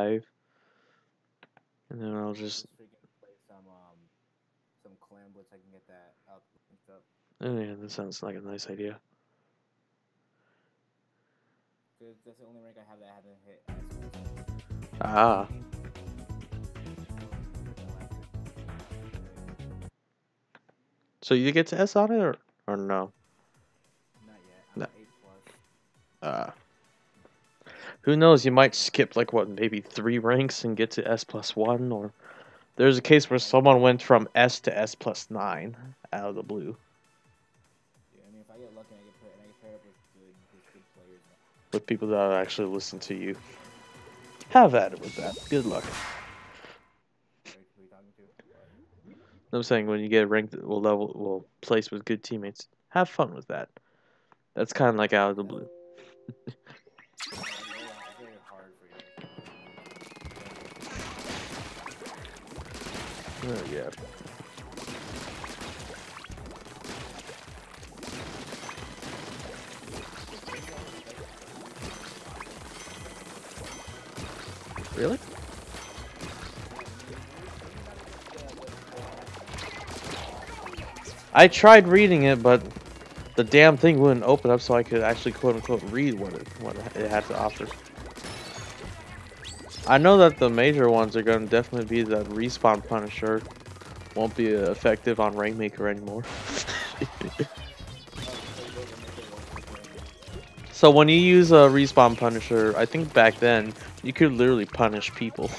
5, and then I'll just freaking play some clan blitz. I can get that up linked up. Oh yeah, that sounds like a nice idea. That's the only rank I have that I haven't hit. Ah. So you get to S on it or no? Not yet. I'm No. at 8+. Who knows? You might skip like what, maybe 3 ranks and get to S+1, or there's a case where someone went from S to S+9 out of the blue. Yeah, I mean, if I get lucky, I get paired up with good players. With people that actually listen to you. Have at it with that. Good luck. Who are you talking to? I'm saying when you get ranked, place with good teammates, have fun with that. That's kind of like out of the blue. It's very hard for you. Oh, yeah. Really? I tried reading it, but the damn thing wouldn't open up so I could actually quote unquote read what it had to offer. I know that the major ones are going to definitely be that respawn punisher won't be effective on Rainmaker anymore. So when you use a respawn punisher, I think back then you could literally punish people.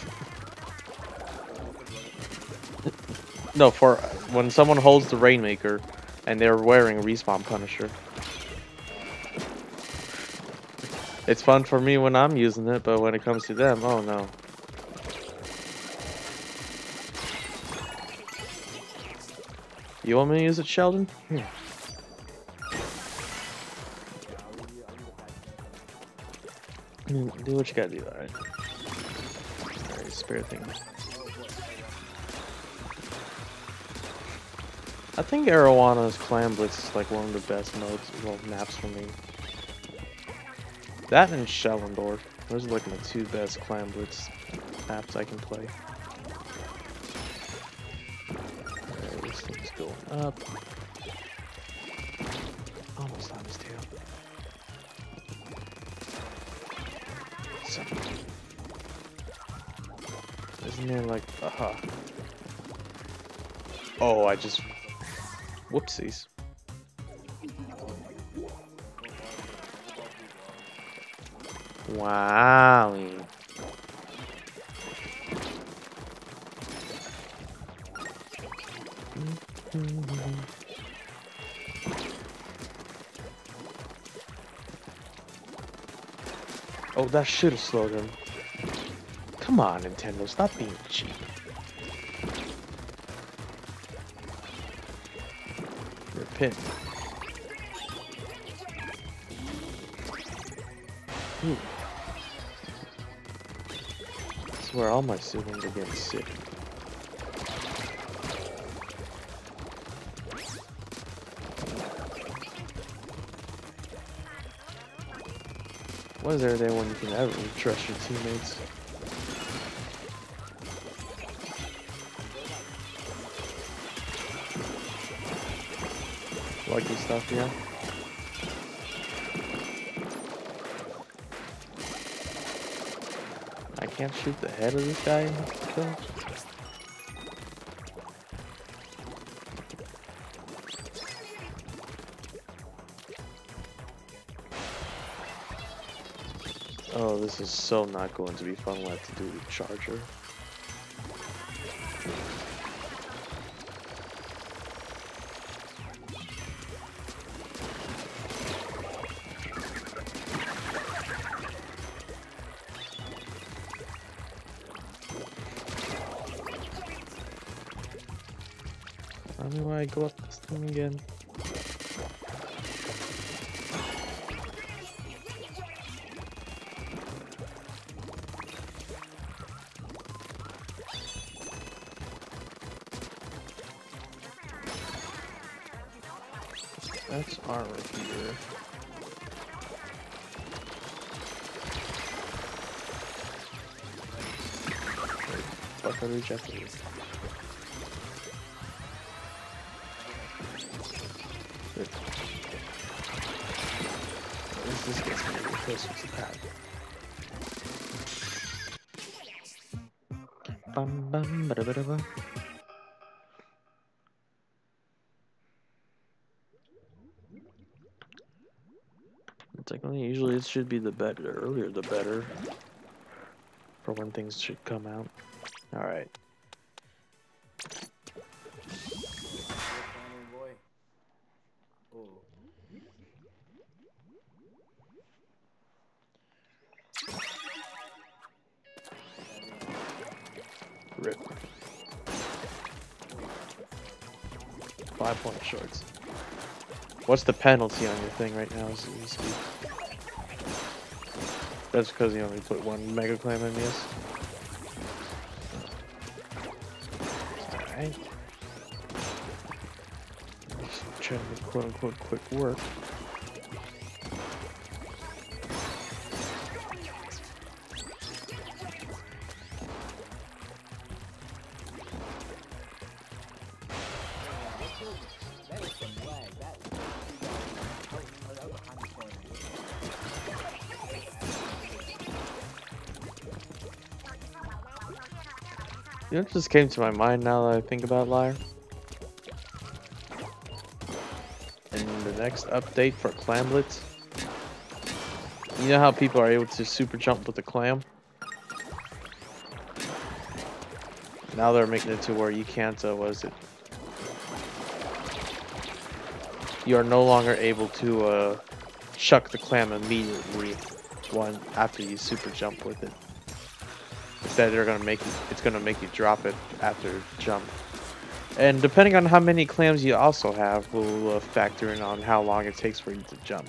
No, for when someone holds the Rainmaker and they're wearing a respawn punisher. It's fun for me when I'm using it, but when it comes to them, oh no. You want me to use it, Sheldon? Here. Do what you gotta do, alright. Alright, spare thing. I think Arowana's Clan Blitz is like one of the best maps for me. That and Shellendorf. Those are like my 2 best Clan Blitz maps I can play. Alright, this thing's going up. Almost on his tail. Isn't there like, aha. Oh, I just, whoopsies. Wow. Oh, that should have slowed him. Come on, Nintendo, stop being cheap. You're a pin. Ooh. I swear all my siblings are getting sick. When is there a day when you can ever trust your teammates? Lucky stuff, yeah. I can't shoot the head of this guy and kill him. Oh, this is so not going to be fun. We'll have to do the charger. How do I go up this thing again? That's armor here. Try to reject it. Good. This gets me really close to the pad. Bum bum ba da ba da ba. Technically, usually it should be the better. Earlier, the better. For when things should come out. Alright. Rip. 5-point shorts. What's the penalty on your thing right now? That's because you only put one mega clam in this. Alright. Just trying to make quote unquote quick work. You know what just came to my mind now that I think about Liar? In the next update for clamlets, you know how people are able to super jump with the clam? Now they're making it to where you can't, what is it? You are no longer able to chuck the clam immediately after you super jump with it. Instead, it's gonna make you drop it after jump. And depending on how many clams you also have will factor in on how long it takes for you to jump.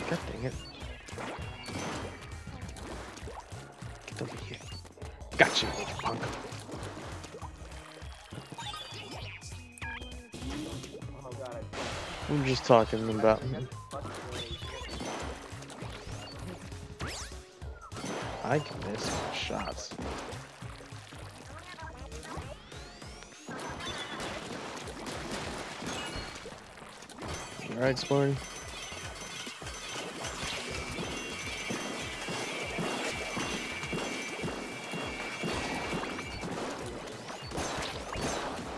God dang it. Get over here. Gotcha, little punk. I'm just talking about... I can miss my shots. Alright, Sporty.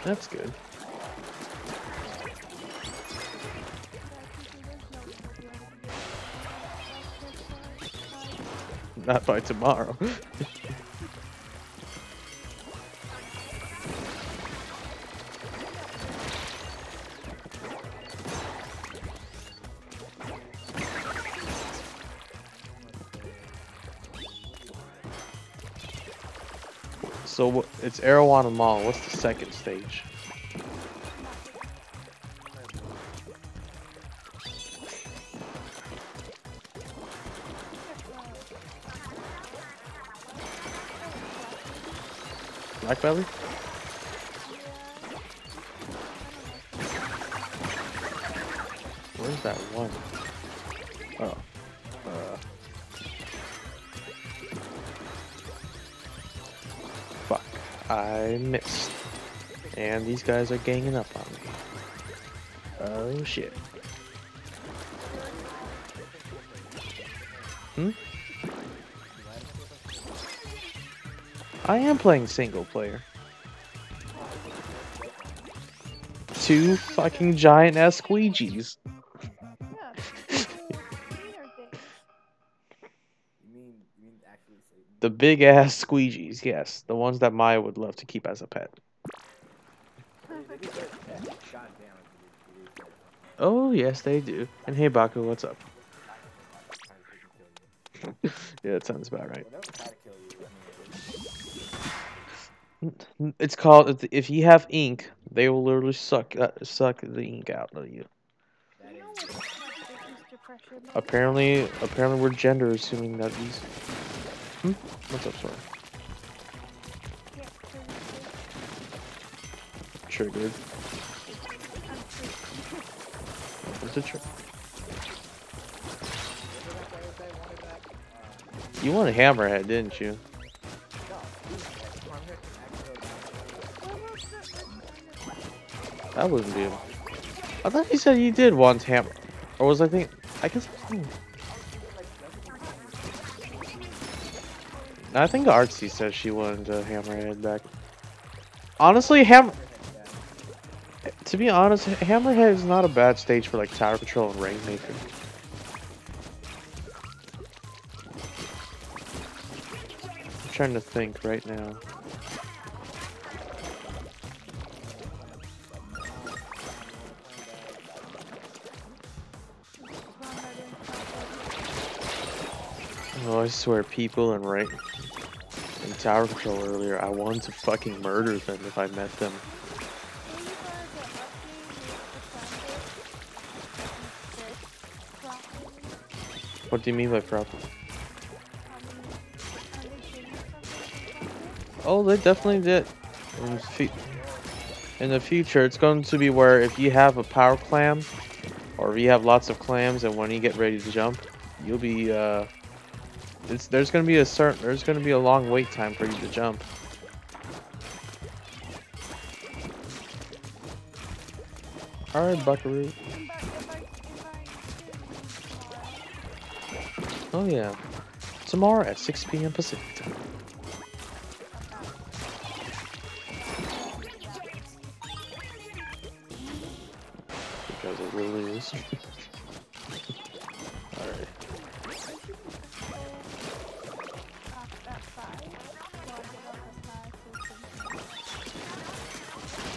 That's good. Not by tomorrow. So it's Arowana Mall. What's the second stage? Black Belly? Where's that one? Oh. Fuck. I missed. And these guys are ganging up on me. Oh shit. Hmm? I am playing single player. 2 fucking giant ass squeegees. The big ass squeegees, yes. The ones that Maya would love to keep as a pet. Oh, yes, they do. And hey, Baku, what's up? Yeah, that sounds about right. It's called, if you have ink, they will literally suck the ink out of you. Apparently we're gender assuming that these... Hmm? What's up, sorry? Triggered. What's the trigger? You wanted Hammerhead, didn't you? That wouldn't be him. I thought he said he did want Hammer. Or was I think... I guess... I think Artsy said she wanted Hammerhead back. Honestly, to be honest, Hammerhead is not a bad stage for like Tower Control and Rainmaker. I'm trying to think right now. Oh, I swear, people in Tower Control earlier, I wanted to fucking murder them if I met them. What do you mean by proper? Oh, they definitely did. In the future, it's going to be where if you have a power clam, or if you have lots of clams, and when you get ready to jump, you'll be there's gonna be a long wait time for you to jump. All right, Buckaroo. Oh yeah, tomorrow at 6 p.m. Pacific time. Because it really is. All right.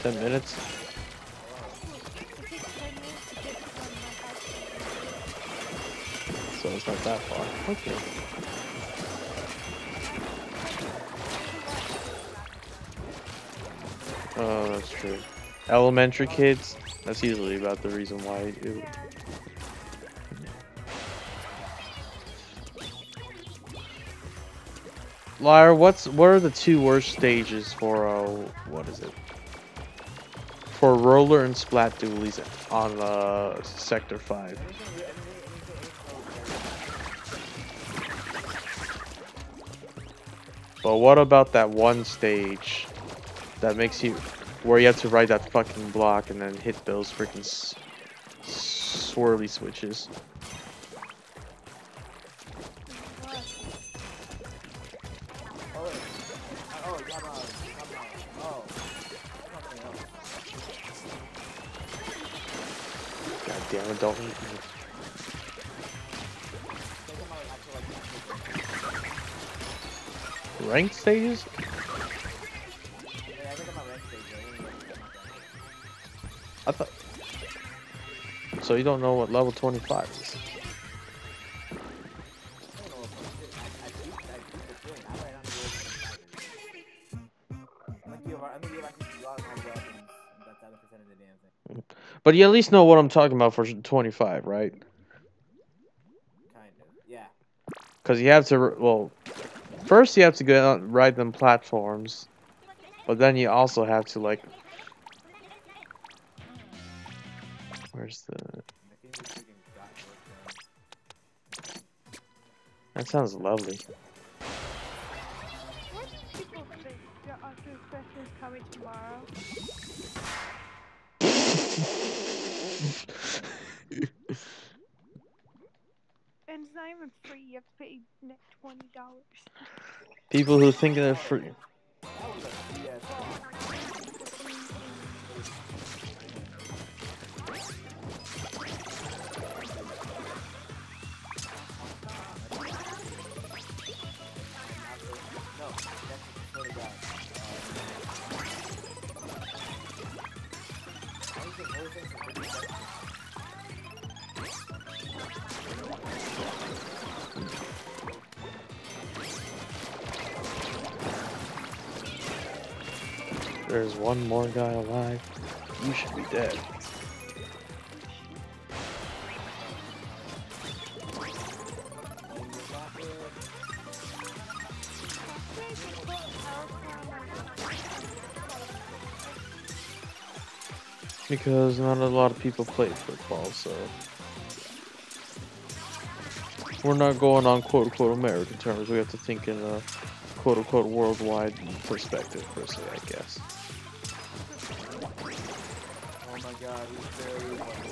10 minutes. So it's not that far. Okay. Oh, that's true. Elementary kids, that's usually about the reason why I do. Liar, what are the two worst stages for what is it? For roller and splat dualies on Sector 5. But what about that one stage that makes you where you have to ride that fucking block and then hit those freaking swirly switches? God damn it, don't eat me. Ranked stages? I thought. So you don't know what level 25 is? But you at least know what I'm talking about for 25, right? Kind of, yeah. Because you have to, well, first you have to go out and ride them platforms, but then you also have to like, where's the? That sounds lovely. What do people think that Octo Special is coming tomorrow? And it's not even free. You have to pay net $20. People who think they're free. There's one more guy alive. You should be dead. Because not a lot of people play football, so. We're not going on quote-unquote American terms. We have to think in a quote-unquote worldwide perspective, per se, I guess. Oh my god, he's very lucky.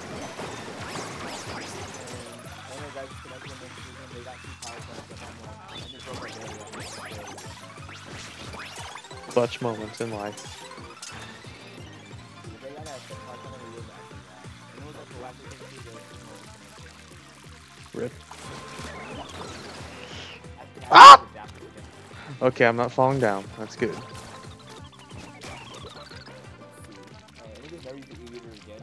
And I know guys connected him into them, they got 2 power plants up on one. And they broke my barrier. Clutch moments in life. If they got that power plant, they would actually that. And it was like the last thing they did. Rip. I Ah! Okay, I'm not falling down. That's good. I think it's very easy to again.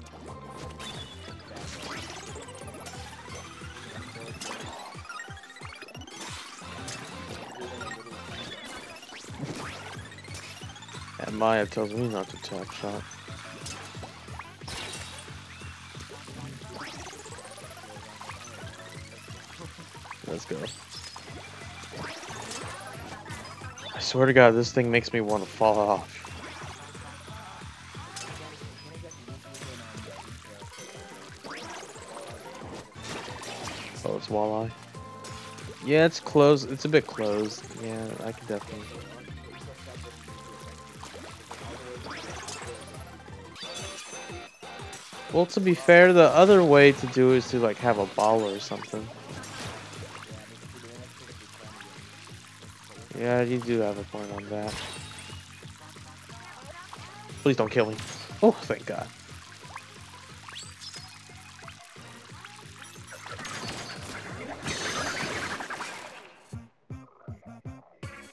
And Maya tells me not to tap shot. Let's go. I swear to God, this thing makes me want to fall off. Oh, it's walleye. Yeah, it's closed. It's a bit closed. Yeah, I can definitely. Well, to be fair, the other way to do it is to like have a ball or something. Yeah, you do have a point on that. Please don't kill me. Oh, thank God.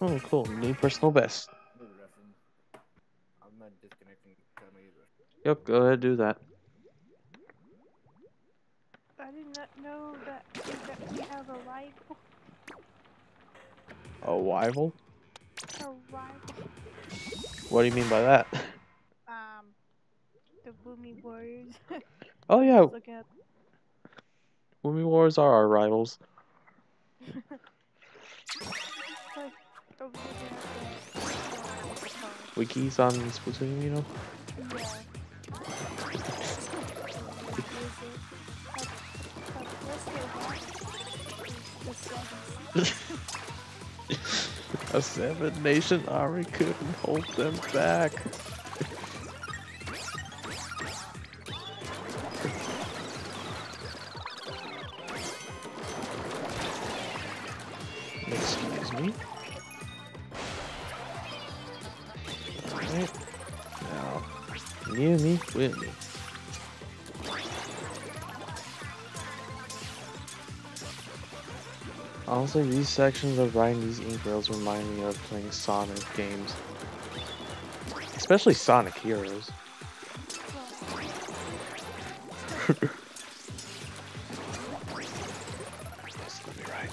Oh, cool. New personal best. I'm not disconnecting either. Yep, go ahead, do that. I did not know that we have a rival. A rival? A rival. What do you mean by that? The Boomy Warriors. Oh yeah, Look at. Women Wars are our rivals. Wikis on Splatoon, you know? A 7-nation army couldn't hold them back. Excuse me. Alright. Now, near me, with me. Honestly, these sections of riding these ink rails remind me of playing Sonic games. Especially Sonic Heroes. Yes, let me right.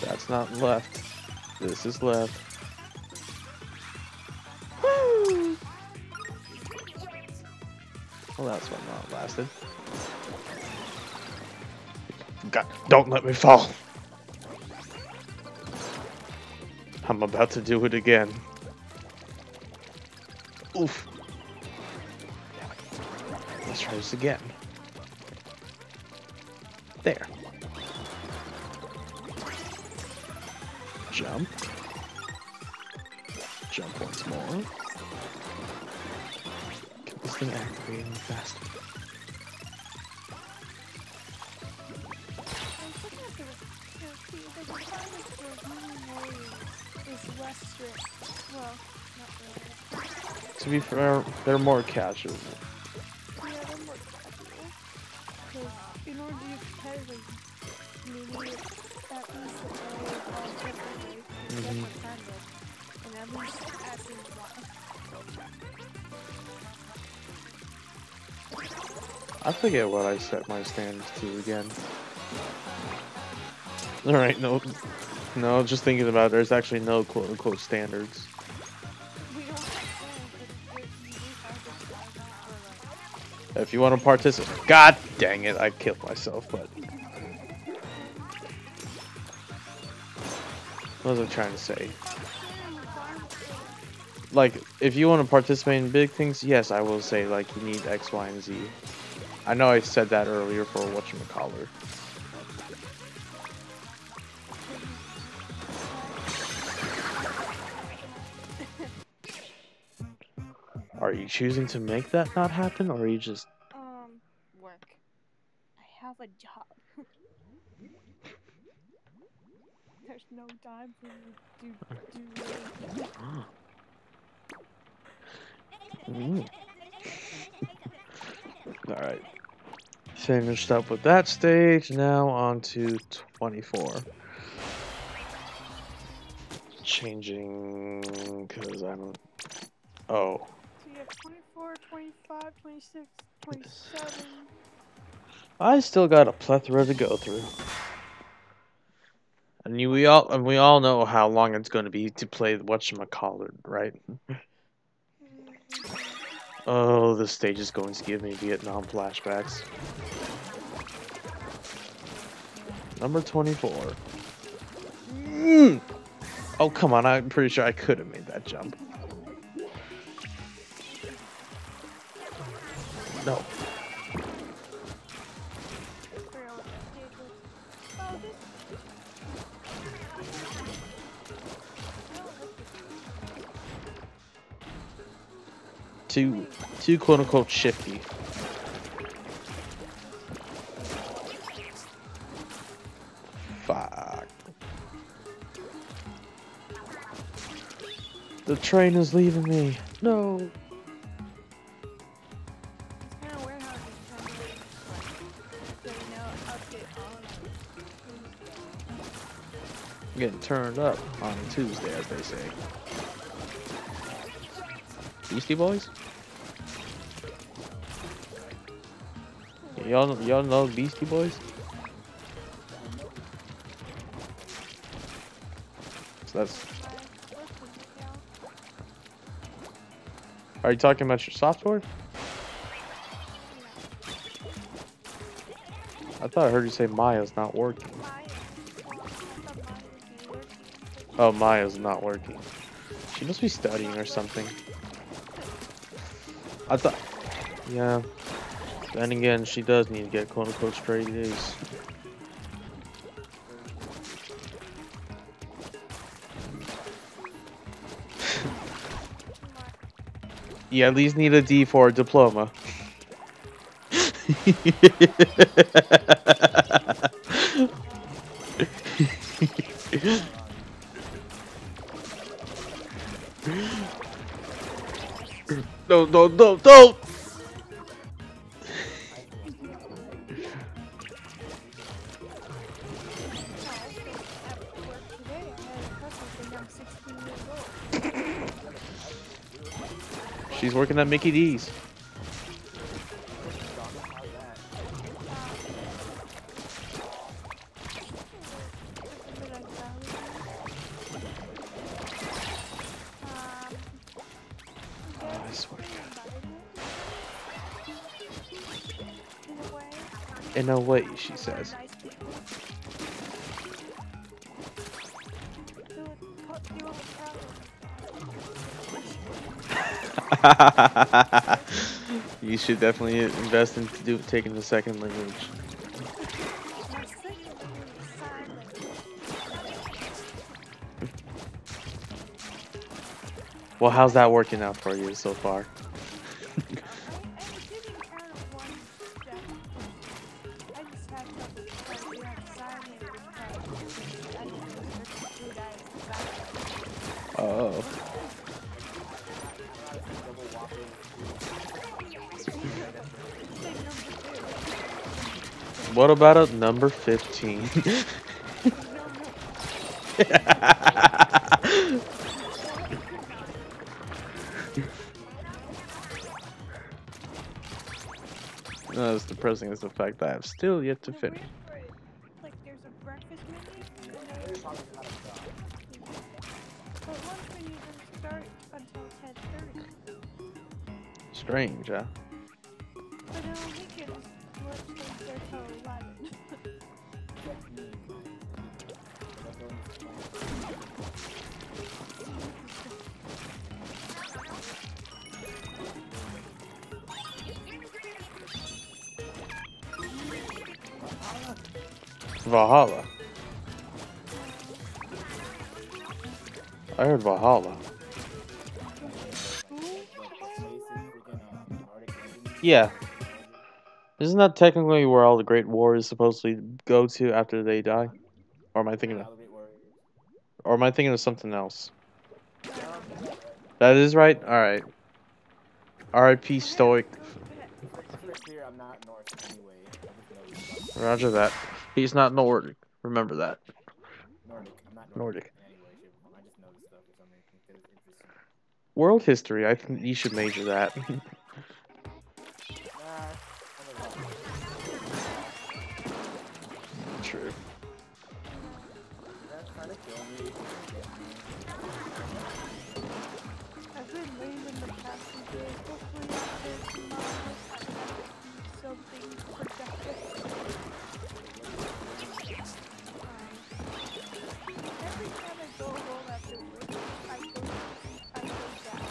That's not left. This is left. Well, that's what not lasted. God, don't let me fall. I'm about to do it again. Oof. Let's try this again. There. Jump. Jump once more. Get this thing activating fast. Well, not really. To be fair, they're more casual. Yeah, they're more casual. Because in order to be competitive, you need at least a play all different ways. Different kind of. And at least at least one. I forget what I set my standards to again. Alright, no, just thinking about it, there's actually no quote-unquote standards. We don't have standards, but you do have to for like... If you want to participate. God dang it, I killed myself, but... What was I trying to say? like, if you want to participate in big things, yes, I will say, like, you need X, Y, and Z. I know I said that earlier for whatchamacallit. Are you choosing to make that not happen, or are you just... Work. I have a job. There's no time for me to do anything. Alright. Finished up with that stage, now on to 24. Changing, because I don't... Oh. So you have 24, 25, 26, 27. I still got a plethora to go through. And we all know how long it's going to be to play whatchamacallit, right? Oh, this stage is going to give me Vietnam flashbacks. Number 24. Oh, come on. I'm pretty sure I could have made that jump. No. Too quote-unquote shifty. Fuck. The train is leaving me. No. It's kind of weird how they update on Getting turned up on Tuesday, as they say. Beastie Boys? Y'all know Beastie Boys? So that's... Are you talking about your software? I thought I heard you say Maya's not working. Oh, Maya's not working. She must be studying or something. I thought... Yeah. Then again, she does need to get quote-unquote straight A's. You at least need a D for a diploma. No, no, no, don't! She's working at Mickey D's. I swear to God. In a way, she says. You should definitely invest in taking the second language. Well, how's that working out for you so far? Oh. What about a number 15? No, it's depressing is the fact that I've still yet to finish. Like there's a breakfast menu, but lunch menu doesn't start until 10:30. Strange, huh? But on weekends, lunch doesn't start till 11. Valhalla. I heard Valhalla. Yeah. Isn't that technically where all the great warriors supposedly go to after they die? Or am I thinking of, or am I thinking of something else? That is right? Alright. R.I.P. Stoic. Clear, I'm not Norse anyway. I just know this stuff. Roger that. He's not Nordic. Remember that. Nordic. I'm not Nordic. in any way, shape, or form. I just know this stuff for some reason because it's interesting. World history. I think you should major that. Nah, True. that's trying to kill me. I've been lame in the past few days. Hopefully after tomorrow I can do something productive. Every time I go home after work, I go down.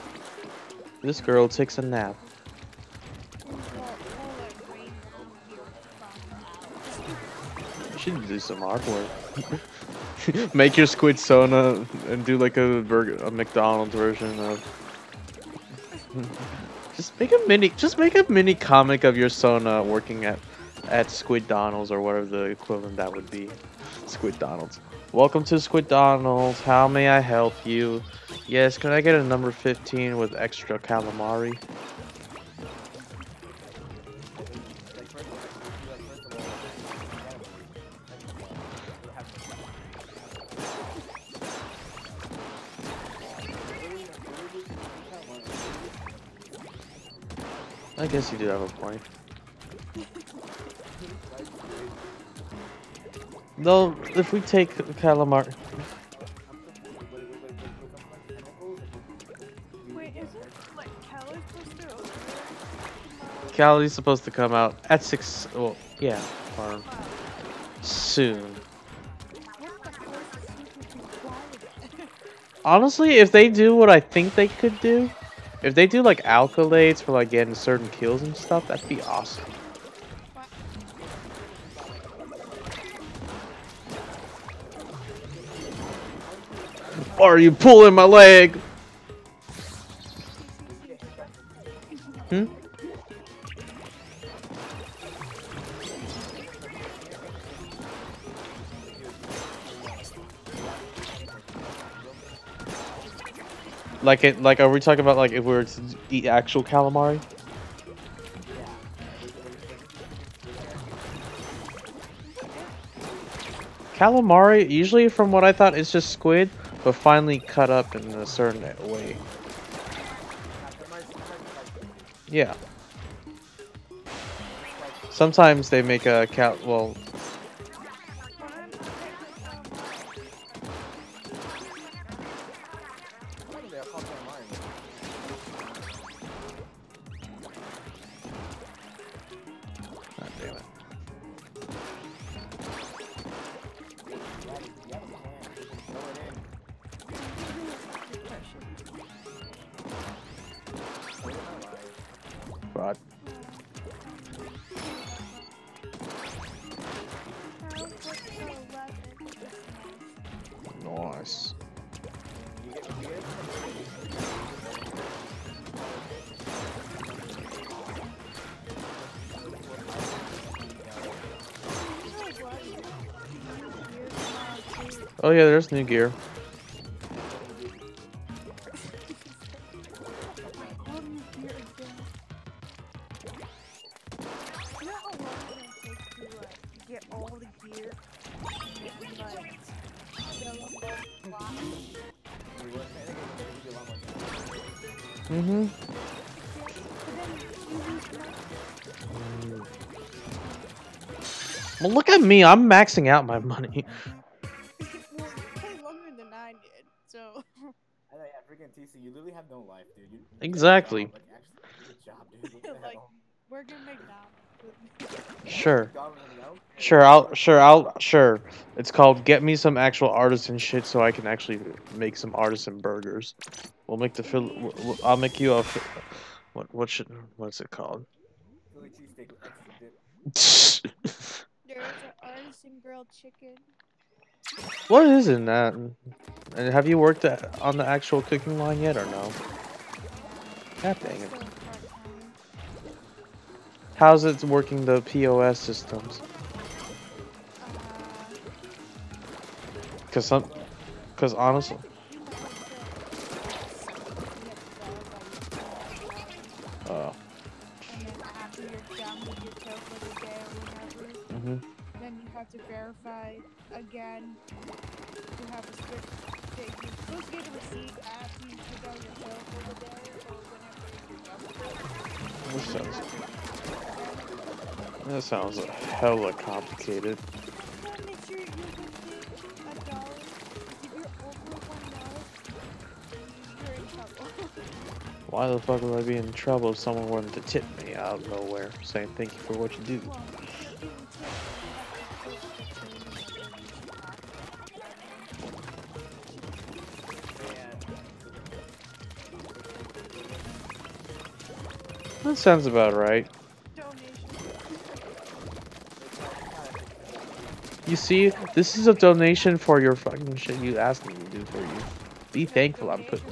This girl takes a nap. You should do some artwork. Make your squid Sona and do like a McDonald's version of. Just make a mini comic of your Sona working at Squid Donald's or whatever the equivalent that would be. Squid Donald's. Welcome to Squid Donald's. How may I help you? Yes, can I get a number 15 with extra calamari? I guess you do have a point. No, if we take calamari. Wait, is it like Cali's supposed to open? Cali's supposed to come out at 6. Well, yeah, or soon. Honestly, if they do what I think they could do, if they do like alkalates for like getting certain kills and stuff, that'd be awesome. Are you pulling my leg? Hmm? Like, are we talking about like if we were to eat actual calamari? Calamari, usually from what I thought, is just squid, but finally cut up in a certain way. Yeah. Sometimes they make a well. God damn it. Fraud. Nice. Oh yeah, there's new gear. Mm-hmm. Well, look at me. I'm maxing out my money. Well, you played longer than I did, so. I know, yeah, freaking TC, you literally have no life, dude. You Exactly. Like, actually, good job, dude. What the Like, hell? work at McDonald's with me. Sure. McDonald's, Sure. It's called Get Me Some Actual Artisan Shit so I can actually make some artisan burgers. We'll make the I'll make you a what's it called? Philly cheesesteak with extra dip. There's an Innocent grilled chicken. What is in that? And have you worked on the actual cooking line yet, or no? God dang it. Still part-time. How's it working the POS systems? Cause honestly, You might have to oh, and then after you're done with your till for the day or whatever, then you have to verify again to have a strict day. You're supposed to get a receipt after you take out your till for the day or whenever you're done with it. that sounds hella complicated. You gotta make sure you're within $1. If you're over $1, you're in trouble. Why the fuck would I be in trouble if someone wanted to tip me out of nowhere, saying thank you for what you do? Well, getting tipped, you have to post the training That sounds about right. donation. You see, this is a donation for your fucking shit you asked me to do for you. Be thankful I'm putting.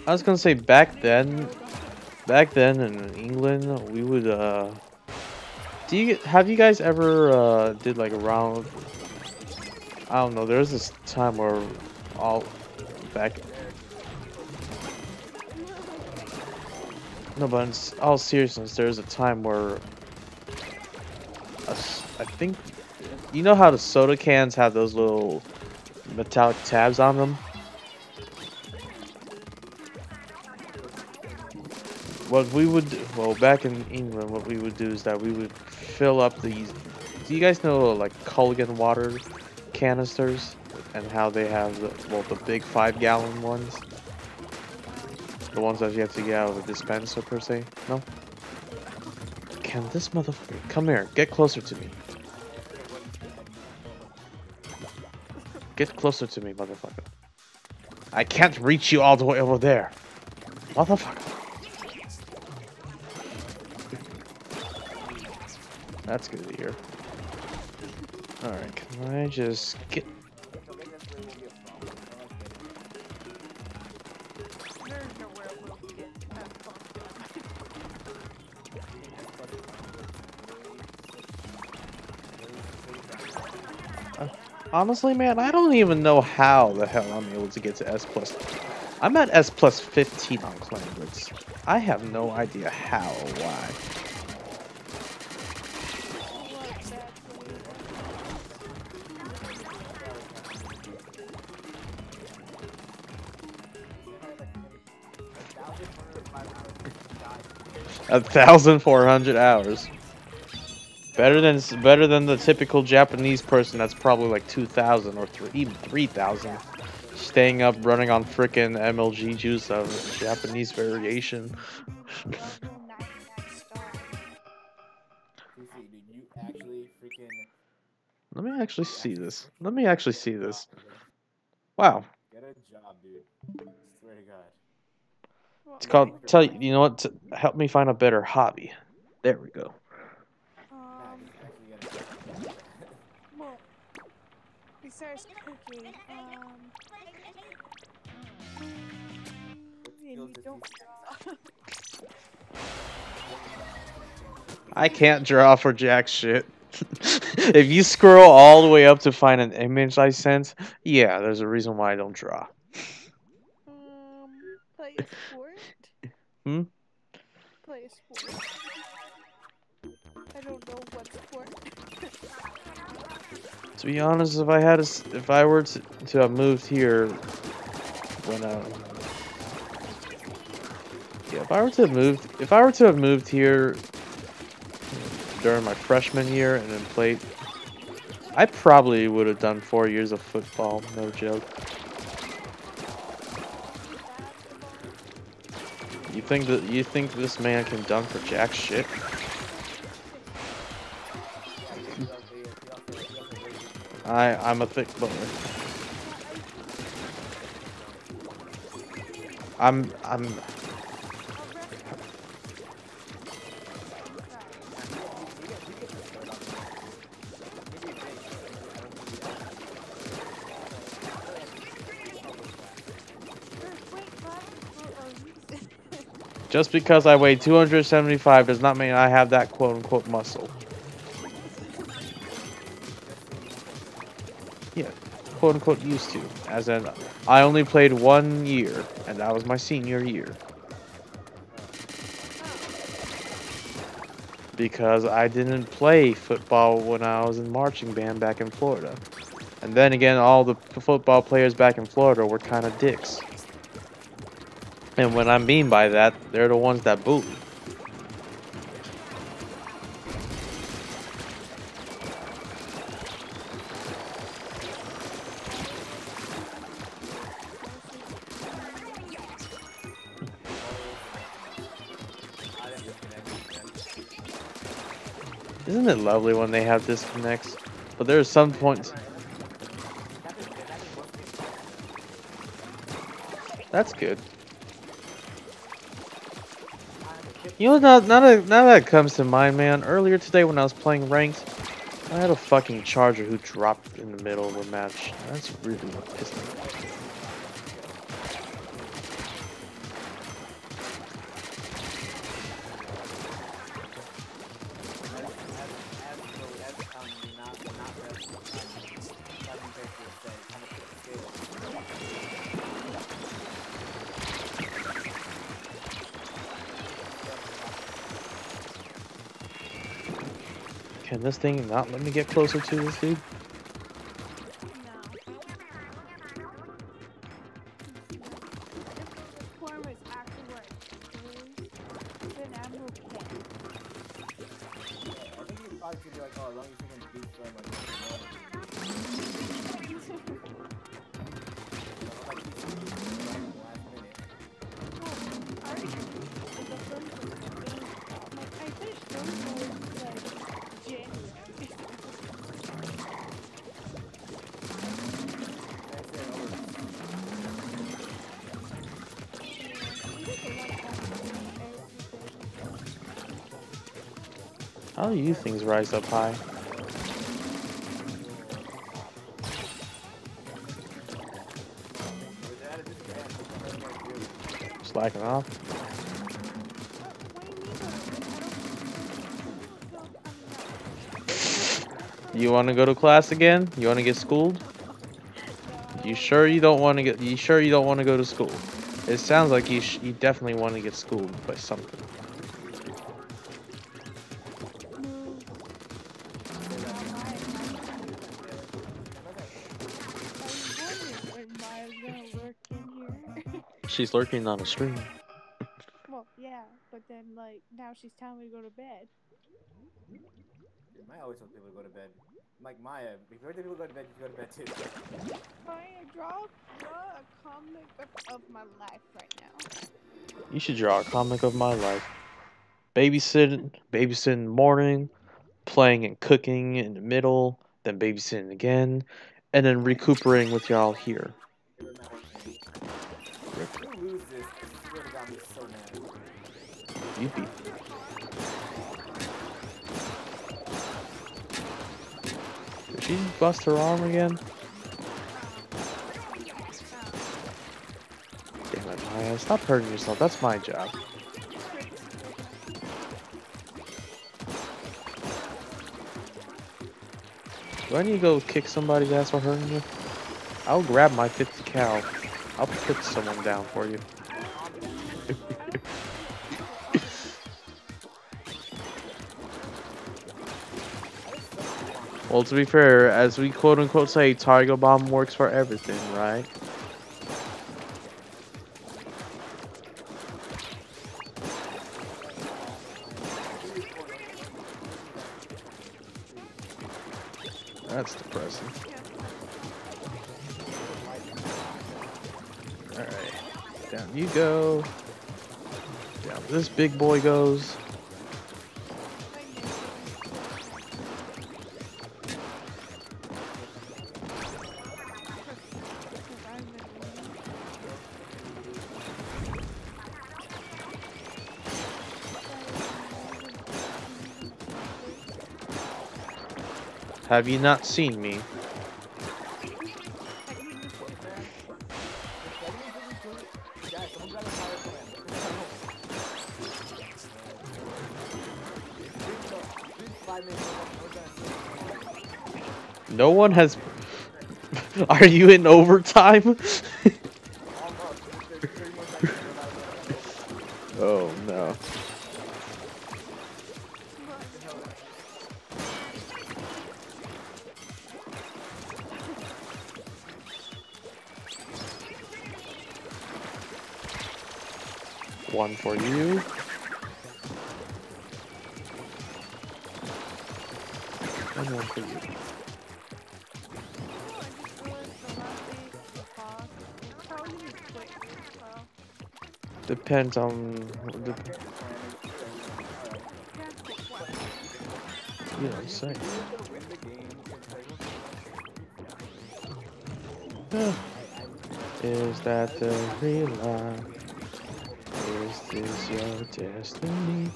I was gonna say back then in England we would have you guys ever did like a round? I don't know. There was this time where all back. No, but in all seriousness, there was a time where I think you know how the soda cans have those little metallic tabs on them. What we would, well, back in England, what we would do is that we would fill up these. Do you guys know like Culligan water canisters and how they have the big 5-gallon ones, the ones that you have to get out of the dispenser per se? No. Can this motherfucker come here? Get closer to me. Get closer to me, motherfucker. I can't reach you all the way over there, motherfucker. That's good to hear. Alright, can I just get... honestly, man, I don't even know how the hell I'm able to get to S+. I'm at S+ 15 on Clamblitz. I have no idea how or why. 1,400 hours. Better than the typical Japanese person that's probably like 2,000 or even 3,000. Staying up running on frickin' MLG juice of Japanese variation. Let me actually see this. Let me actually see this. Wow. Get a job, dude. Swear to God. It's called, you know what, help me find a better hobby. There we go. Well, besides cooking, you don't I can't draw for jack shit. If you scroll all the way up to find an image I sent, yeah, there's a reason why I don't draw. Play a sport? Play a sport. I don't know what sport. To be honest, if I were to have moved here when yeah, if I were to have moved here during my freshman year and then played, I probably would have done 4 years of football, no joke. You think this man can dunk for jack shit? I'm a thick boy. Just because I weigh 275 does not mean I have that quote-unquote muscle. Yeah, quote-unquote used to. As in, I only played 1 year, and that was my senior year. Because I didn't play football when I was in marching band back in Florida. And then again, all the football players back in Florida were kind of dicks. And what I mean by that, they're the ones that bully. Isn't it lovely when they have disconnects? But there's some points. That's good. You know, now that comes to mind, man. Earlier today when I was playing ranked, I had a fucking charger who dropped in the middle of a match. That's really what pissed me off. Can this thing not let me get closer to this dude? How do you things rise up high? Slacking off? You want to go to class again? You want to get schooled? You sure you don't want to get? You sure you don't want to go to school? It sounds like you definitely want to get schooled by something. She's lurking on a stream. Well, yeah, but then like now she's telling me to go to bed. Maya always tells people to go to bed. Like Maya, if you heard people go to bed, you go to bed too. Maya, draw a comic of my life right now. You should draw a comic of my life. Babysitting in the morning, playing and cooking in the middle, then babysitting again, and then recuperating with y'all here. If you lose this, I swear to God, I'm so mad. You'd be. Did she bust her arm again? Damn it, Maya. Stop hurting yourself. That's my job. Do I need to go kick somebody's ass for hurting you? I'll grab my 50 cal. I'll put someone down for you. Well, to be fair, as we quote-unquote say, Tiger Bomb works for everything, right? That's depressing. Alright. Down you go. Down this big boy goes. Have you not seen me? No one has. Are you in overtime? Almost. There's 3 more seconds to revive me. I'm in overtime. Oh no. One for you. And one for you. Depends on the. You know, say. Is that the real life? Is this your destiny?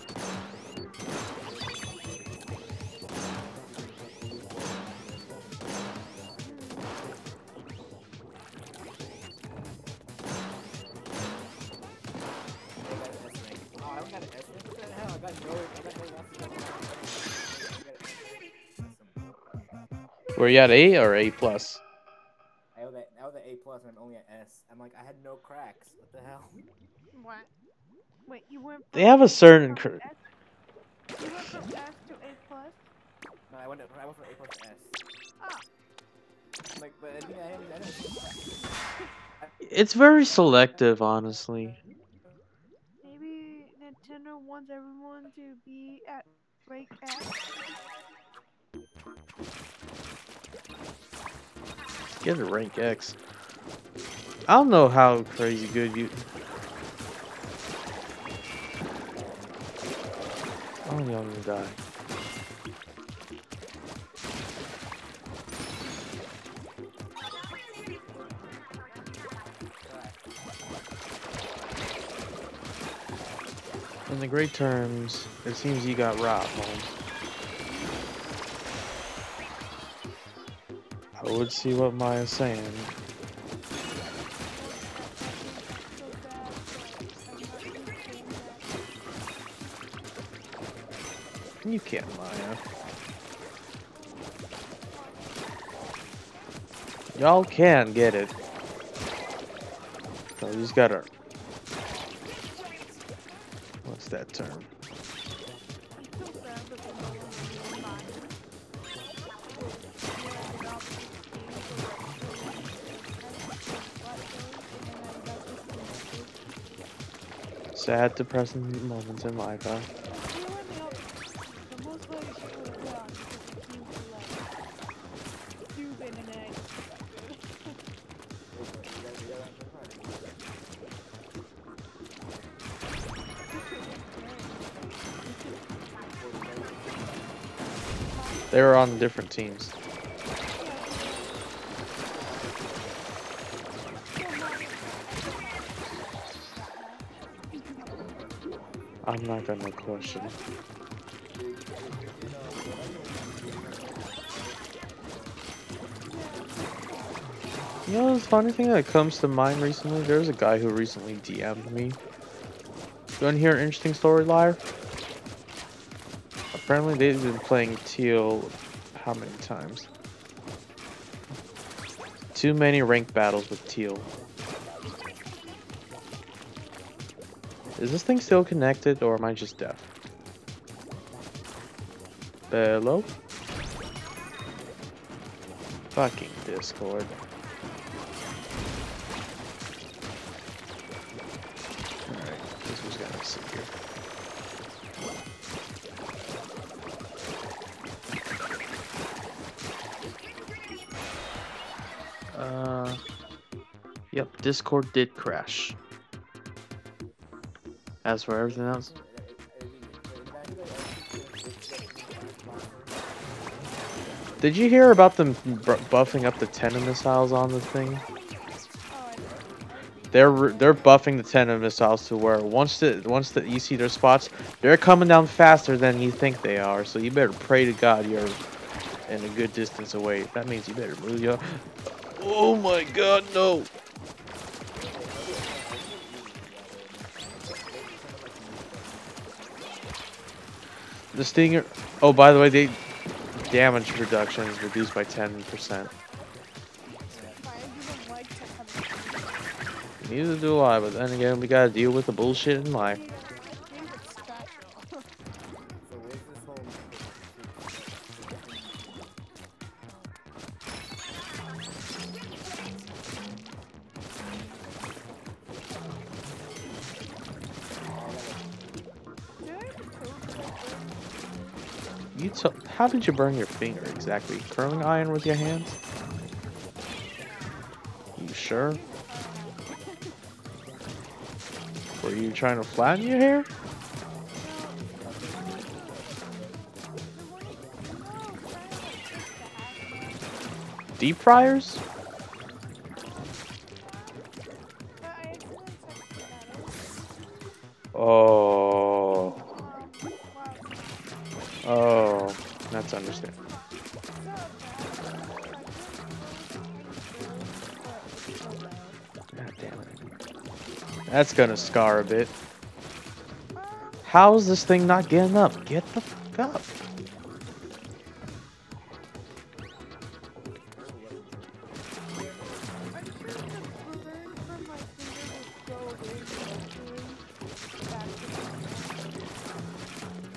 Were you at A or A plus? I was at A plus and I'm only at S. I'm like, I had no cracks. What the hell? What? Wait, you went They have a certain. you went from S to A plus? No, I went from A plus to S. Ah. Like, but I didn't see cracks. It's very selective, honestly. Maybe Nintendo wants everyone to be at rank S. Get a rank X. I don't know how crazy good you. Oh, y'all gonna die. In the great terms, it seems you got robbed, Holmes. I would see what Maya's saying. You can't, Maya. Y'all can get it. So you just gotta. What's that term? Sad, depressing moments in life, huh? They were on different teams. I'm not gonna question. You know, the funny thing that comes to mind recently, there's a guy who recently DM'd me. You wanna hear an interesting story, Liar? Apparently they've been playing Teal how many times? Too many ranked battles with Teal. Is this thing still connected or am I just deaf? Hello? Fucking Discord. Alright, this was gonna sit here. Yep, Discord did crash. As for everything else, did you hear about them buffing up the Tenon missiles on the thing? They're buffing the Tenon missiles to where once you see their spots, they're coming down faster than you think they are. So you better pray to God you're in a good distance away. That means you better move your. Oh my God, no! The Stinger. Oh, by the way, damage reduction is reduced by 10%. I didn't like to have Neither do I, but then again, we gotta deal with the bullshit in life. it. I think it's special. So where's this whole? Did I just told You how did you burn your finger exactly? Curling iron with your hands? You sure? Were you trying to flatten your hair? Deep fryers? Oh. Oh. That's understandable. God damn it. That's gonna scar a bit. How is this thing not getting up? Get the fuck up.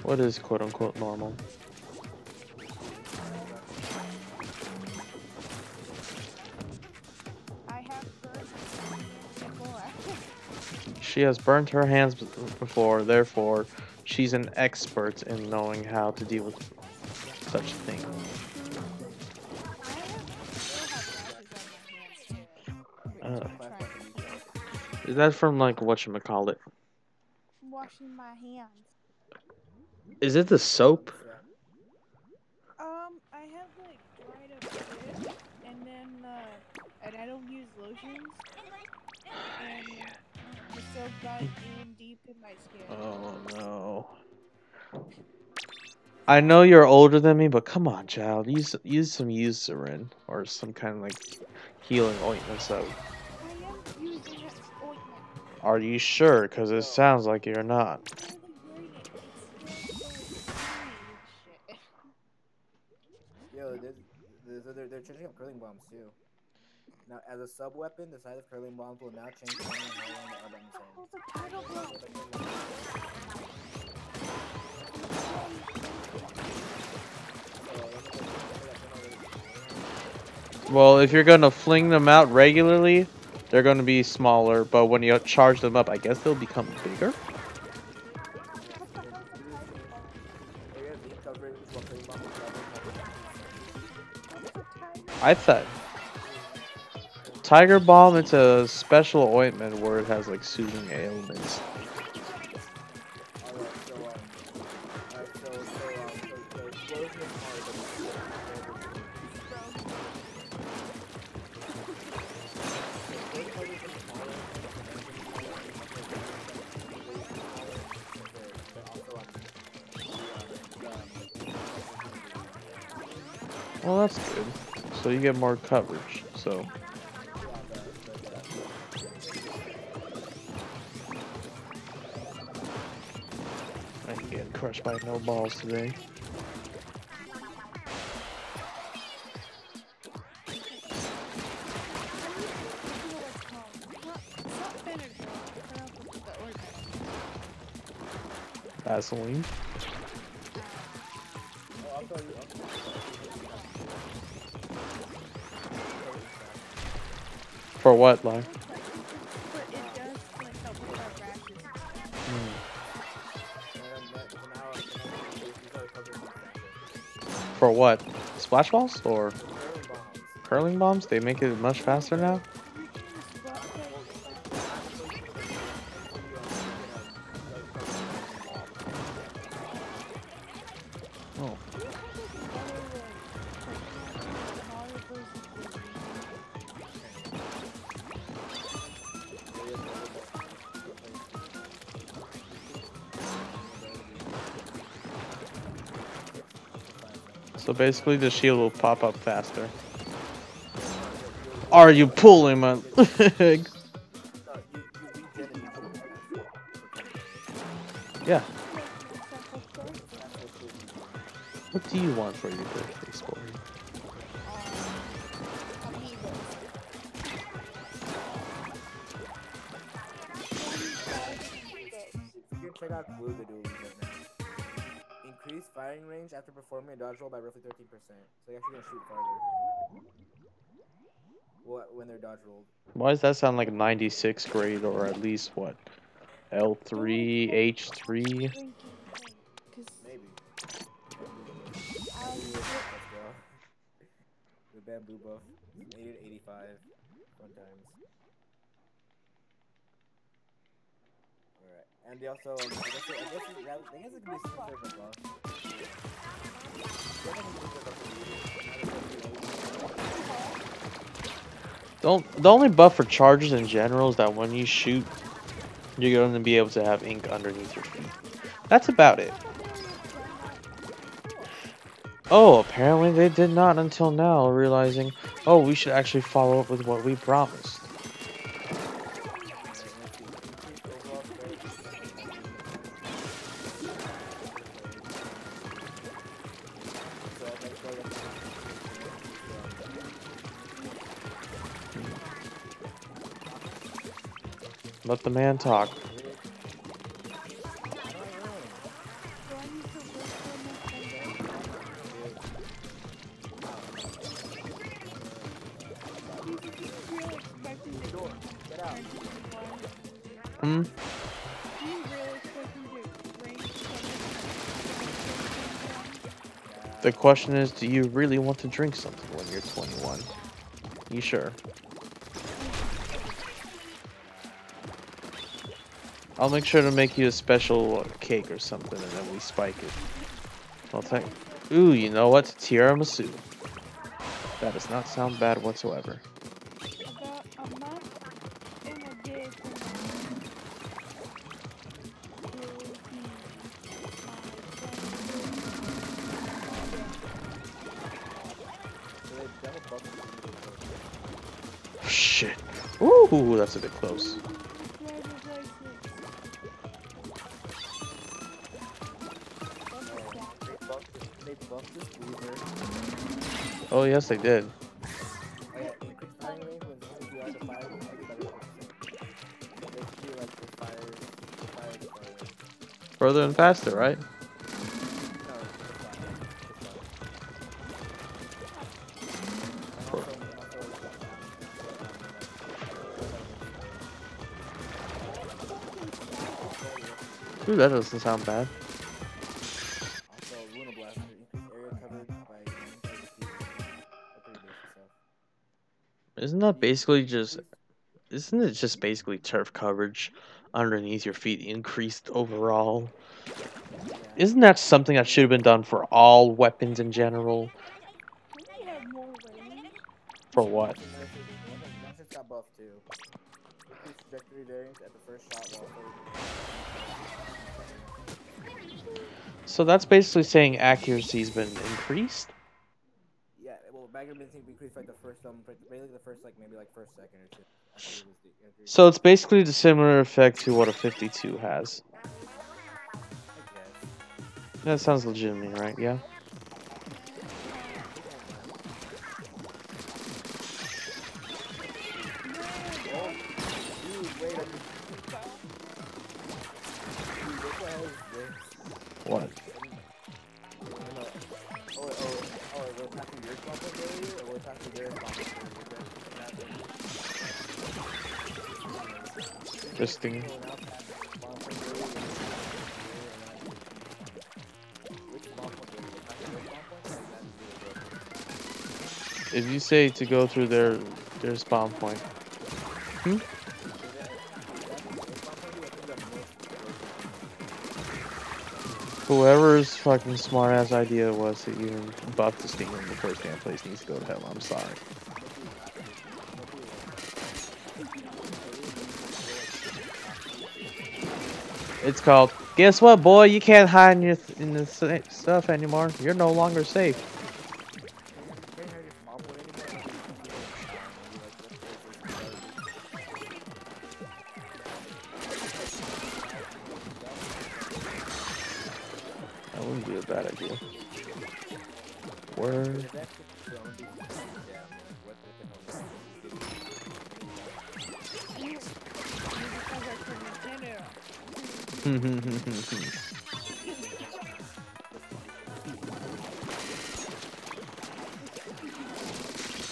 What is quote unquote normal? She has burnt her hands before, therefore, she's an expert in knowing how to deal with such a thing. Is that from like whatchamacallit? Washing my hands. Is it the soap? I have like dried up shit, and then and I don't use lotions, and the soap got in deep in my skin. Oh no. I know you're older than me, but come on, child. Use some Eucerin or some kind of like healing ointment. So. I am using it ointment. Are you sure? Because it sounds like you're not. Yo, they're changing up curling bombs too. Now, as a sub weapon, the size of curling bombs will now change depending on how long the airbomb is held. Well, if you're gonna fling them out regularly, they're gonna be smaller. But when you charge them up, I guess they'll become bigger. I thought Tiger Balm, it's a special ointment where it has like soothing ailments. Well, that's good. So you get more coverage. So. I ain't getting crushed by no balls today. Vaseline. For what, like? For what? Splash balls or curling bombs? They make it much faster now? Oh. So basically the shield will pop up faster. Are you pulling my leg? Yeah. What do you want for your birthday, Sporty? Amigos. You can check out Glue the dualies right now. Increase firing range after performing a dodge roll by roughly 13%. So you're actually gonna shoot farther. When they're dodge rolled. Why does that sound like 96th grade or at least what? L3, H3? Maybe. Um, Let's go. The bamboo buff. 80 to 85. Fun times. Alright. And they also, I guess it could be some sort of buff. The only buff for charges in general is that when you shoot, you're going to be able to have ink underneath your feet. That's about it. Oh, apparently they did not until now, realizing, oh, we should actually follow up with what we promised. Let the man talk. Hmm? The question is, do you really want to drink something when you're 21? You sure? I'll make sure to make you a special cake or something, and then we spike it. I'll take. Ooh, you know what? Tiramisu. That does not sound bad whatsoever. about a month and a day from now will be Shit. Ooh, that's a bit close. Oh, yes, they did. Further and faster, right? Ooh, that doesn't sound bad. Isn't that basically just... Isn't it just basically turf coverage underneath your feet increased overall? Isn't that something that should have been done for all weapons in general? For what? Got buffed too. Increase trajectory variance at the first shot while So that's basically saying accuracy's been increased? Yeah, well, magnet been increased like the first basically the first maybe first second or two. So it's basically the similar effect to what a 52 has. That sounds legitimate, right? Yeah. What? Interesting. If you say to go through their spawn point. Hmm? Whoever's fucking smart ass idea it was to even buff this thing in the first damn place needs to go to hell. I'm sorry. It's called, guess what, boy? You can't hide in the stuff anymore. You're no longer safe. That wouldn't be a bad idea. word. There's actually the Olympics. Yeah, I mean, like, what the hell?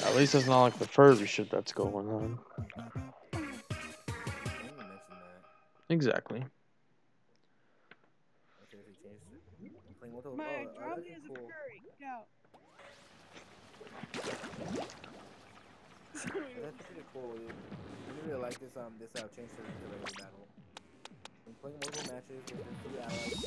At least it's not like the furry shit that's going on. I didn't even mention that. Exactly. I seriously changed it. I'm playing multiple. My Oh, draw that's me as a cool. furry. Go. That's pretty cool. I really like this change to the regular battle. When playing multiple matches with a few allies,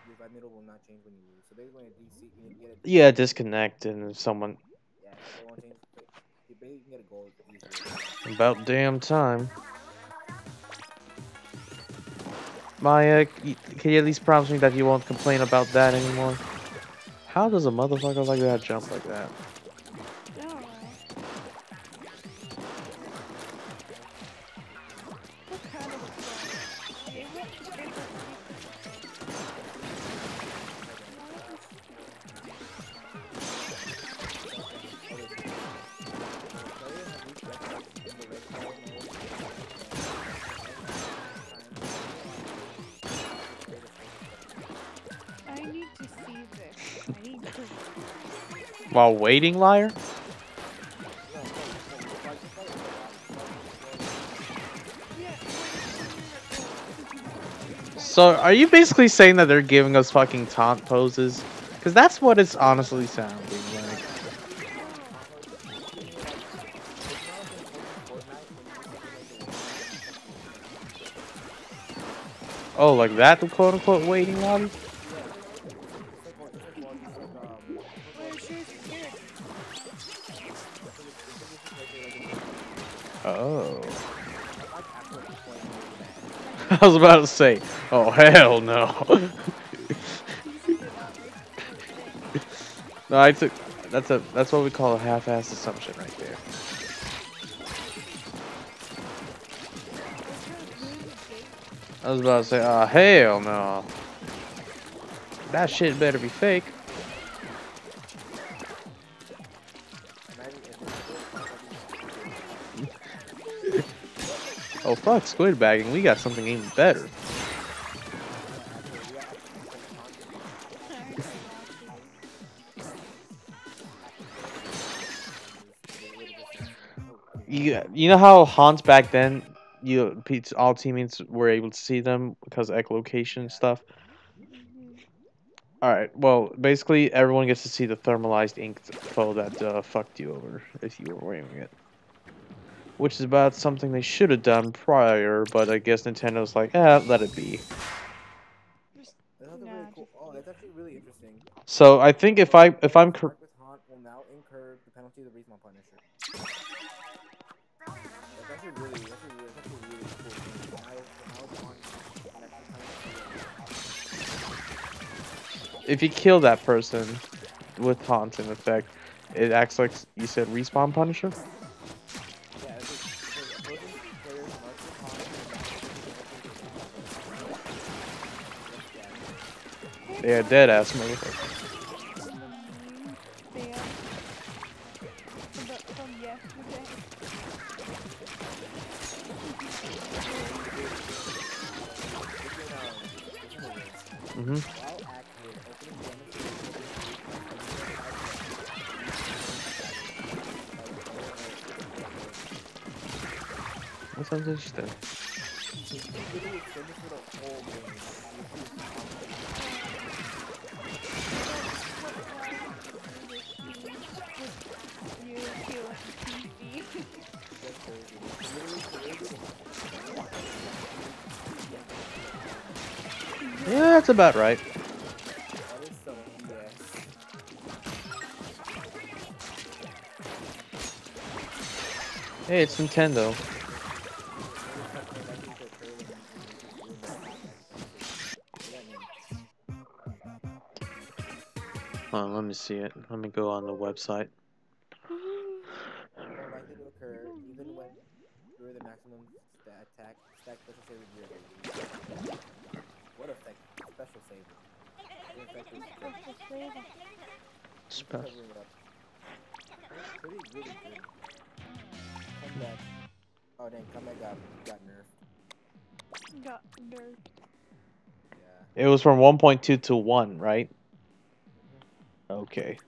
your vibe middle will not change when you lose. So basically, when a DC, you need to get a DC. Yeah, disconnect and someone. Yeah, so it won't change. So you basically can get a goal easily. About damn time. Maya, can you at least promise me that you won't complain about that anymore? How does a motherfucker like that jump like that? No. What kind of fun? It won't get the I need to see this. I need to. While waiting, liar? So, are you basically saying that they're giving us fucking taunt poses? Because that's what it's honestly sounding like. Oh, like that, the quote-unquote waiting lobby? Oh. I was about to say, oh hell no. No, I took that's what we call a half-assed assumption right there. I was about to say, oh hell no. That shit better be fake. Oh fuck, squid bagging, we got something even better. You know how haunts back then, all teammates were able to see them because of echolocation stuff? Alright, well, basically everyone gets to see the thermalized ink foe that fucked you over if you were wearing it. Which is about something they should have done prior, but I guess Nintendo's like, let it be. That's really cool. Oh, that's actually really interesting. So I think if I'm with Haunt will now incur the penalty of the respawn punisher. That's actually really cool. If you kill that person with haunt in effect, it acts like you said respawn punisher. Yeah, opposing players mark with haunt. Yeah, dead ass motherfucker. Mm-hmm. That sounds interesting. Yeah, that's about right. Hey, it's Nintendo. Hold on, let me see it. Let me go on the website. More likely to occur even when you're the maximum stack special save of your ability. What effect? Special save. Thanks for Special. covering it up. That's pretty really good. Comeback. Oh dang, comeback got nerfed. Got nerfed. Yeah. It was from 1.2 to 1, right? Okay.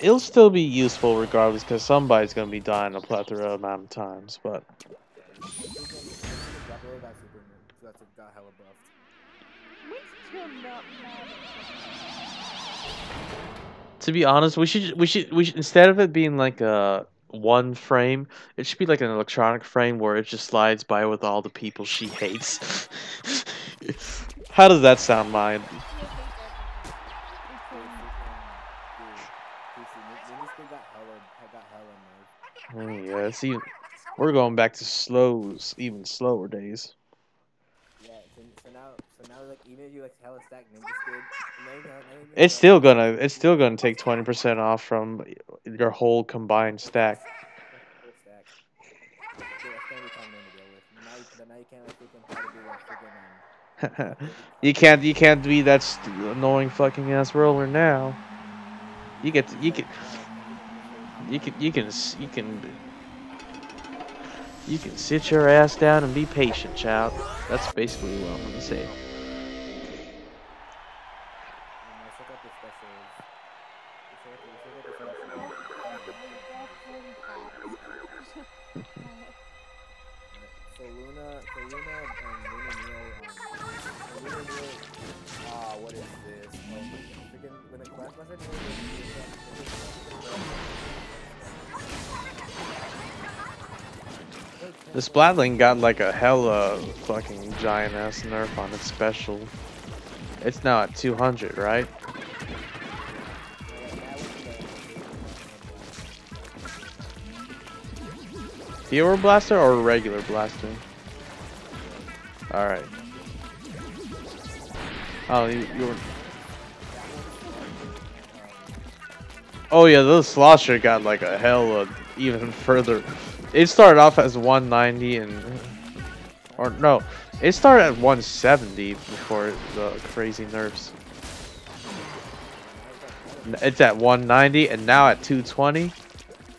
It'll still be useful regardless, because somebody's gonna be dying a plethora amount of times. But Freaking Gabriel got super nerfed, so that's got hella buffed. We still not mad to be honest, we should instead of it being like a one frame, it should be like an electronic frame where it just slides by with all the people she hates. How does that sound, Mine? Ninja got hella nerfed. Yeah, see, we're going back to even slower days. Yeah, so now like even if you like hella stack ninja squid, It's still gonna take 20% off from your whole combined stack. full stack. Yeah, that's gonna be kind of annoying to deal with. Now you can't like freaking try to do like freaking You can't be that annoying fucking ass roller now. You get to, you can sit your ass down and be patient, child. That's basically what I'm gonna say. So Luna and Luna Neo, what is this? Oh my god, freaking when the class master The Splatling got like a hella fucking giant ass nerf on its special. It's now at 200, right? Hero blaster or regular blaster? Alright. Oh, you were... Oh yeah, those Slosher got like a hella even further. It started off as 190 and... Or no, it started at 170 before the crazy nerfs. It's at 190 and now at 220.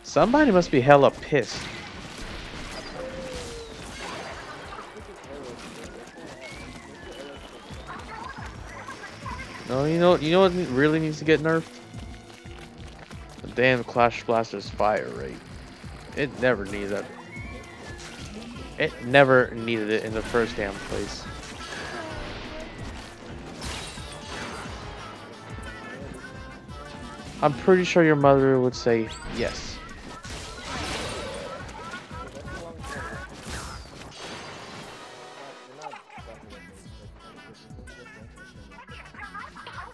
Somebody must be hella pissed. No, you know what really needs to get nerfed? The damn Clash Blaster's fire rate. It never needed that. It never needed it in the first damn place. I'm pretty sure your mother would say yes.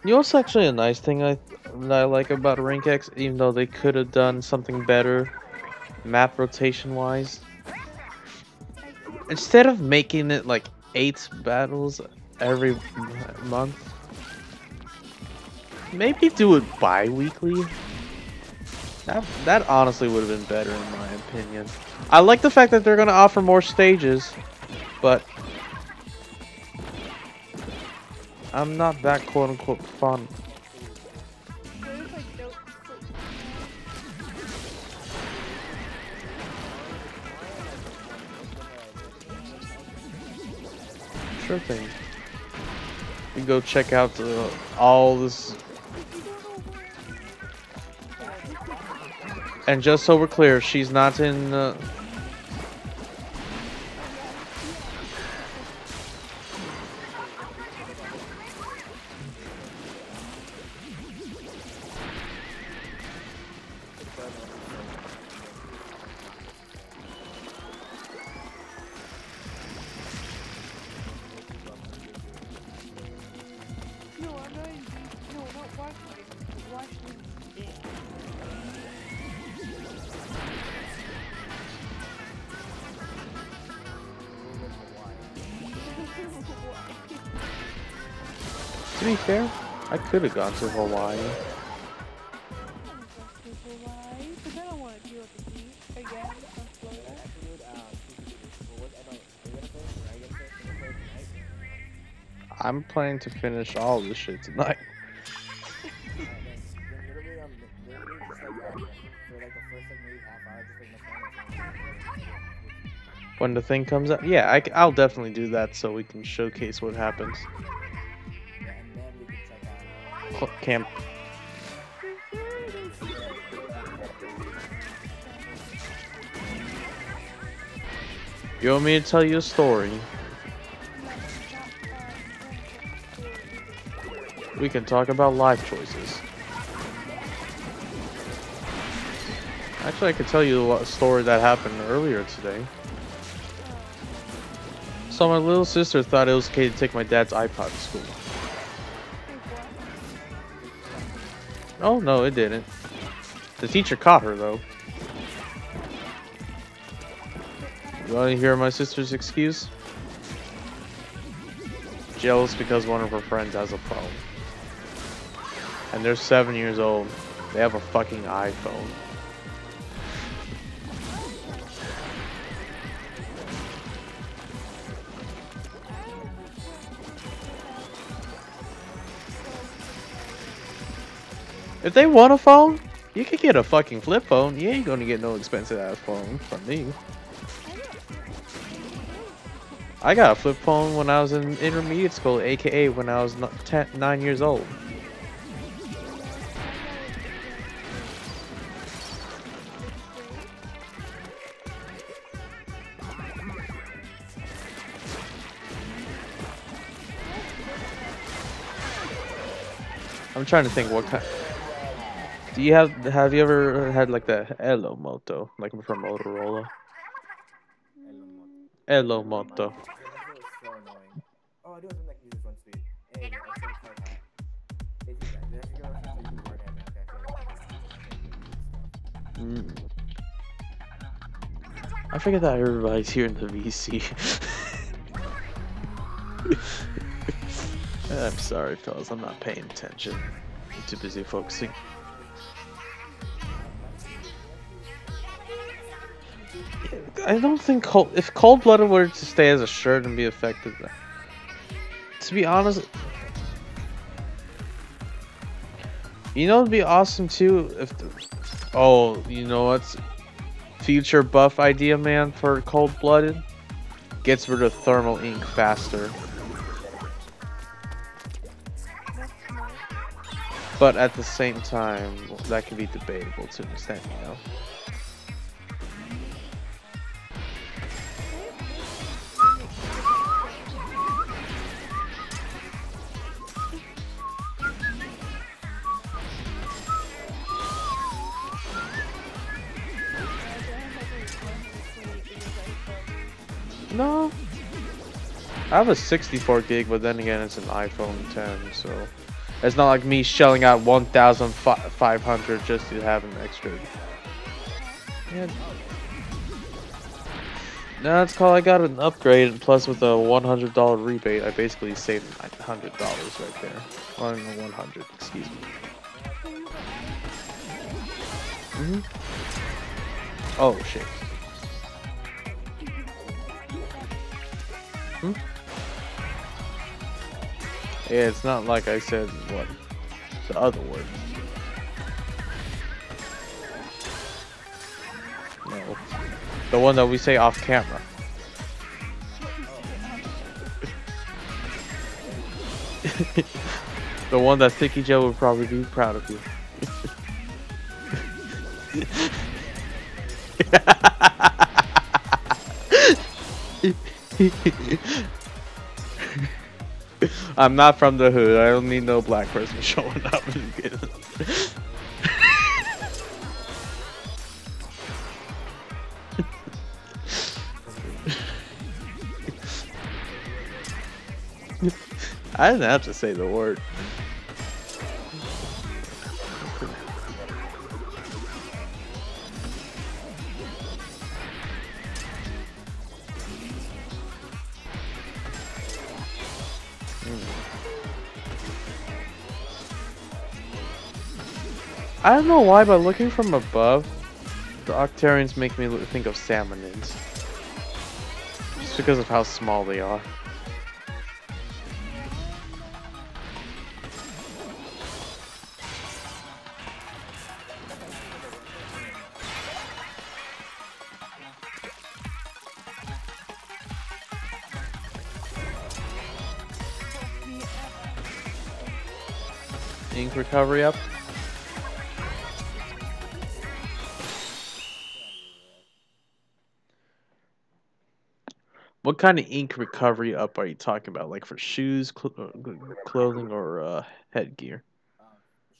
You know what's actually a nice thing that I like about Rank X, even though they could have done something better map rotation wise? Instead of making it like 8 battles every month, maybe do it bi-weekly. That honestly would have been better in my opinion. I like the fact that they're gonna offer more stages, but I'm not that quote-unquote fun. Sure thing. You go check out all this. And just so we're clear, she's not in... To be fair, I could have gone to Hawaii. I'm planning to finish all this shit tonight. first like maybe half hour, just like my camera. When the thing comes out, yeah, I'll definitely do that so we can showcase what happens. Yeah, and then we can check out. Camp. You want me to tell you a story? We can talk about life choices. Actually, I could tell you a story that happened earlier today. So my little sister thought it was okay to take my dad's iPod to school. Oh, no, it didn't. The teacher caught her, though. You want to hear my sister's excuse? Jealous because one of her friends has a phone. And they're 7 years old. They have a fucking iPhone. If they want a phone, you could get a fucking flip phone. You ain't gonna get no expensive ass phone from me. I got a flip phone when I was in intermediate school, aka when I was 9 years old. I'm trying to think what kind. Do you have you ever had like the Elo Moto, like from Motorola? Elo Moto. So annoying. Oh, I do have some like users on speed. Hey, I said card hat. It's that. There's actually gonna have some card hat back. I forget that everybody's here in the VC. I'm sorry, fellas. I'm not paying attention. I'm too busy focusing. I don't think if Cold-Blooded were to stay as a shirt and be effective, to be honest, you know, it'd be awesome too if you know what's future buff idea, man, for Cold-Blooded? Gets rid of thermal ink faster. But at the same time, that can be debatable to an extent, you know. No, I have a 64 gig, but then again, it's an iPhone 10, so it's not like me shelling out 1,500 just to have an extra. Yeah. No, it's called I got an upgrade, and plus with a $100 rebate, I basically saved $100 right there. Well, no, 100, excuse me. Oh shit. Yeah, it's not like I said what the other word. No, the one that we say off camera. The one that Thicky Joe would probably be proud of you. I'm not from the hood. I don't need no black person showing up. I didn't have to say the word. I don't know why, but looking from above, the Octarians make me think of Salmonids. Just because of how small they are. ink recovery up? What kind of ink recovery up are you talking about? Like for shoes, clothing, or headgear?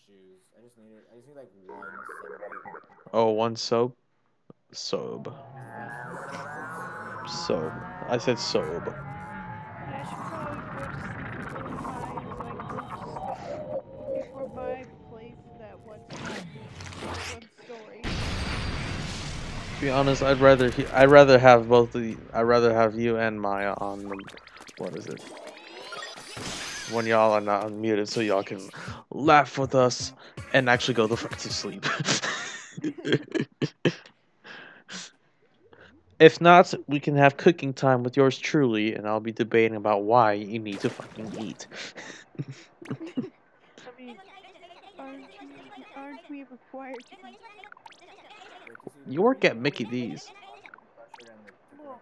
Shoes. I just need like one sub of it. Oh, one soap? Soap. Soap. I said soap. I should probably go to sleep a little high so I can go to sleep before my place that once had me one story. To be honest, I'd rather have both I'd rather have you and Maya on the, what is it? When y'all are not unmuted, so y'all can laugh with us and actually go the fuck to sleep. If not, we can have cooking time with yours truly, and I'll be debating about why you need to fucking eat. I mean, aren't we required to eat? You work at Mickey D's. Well,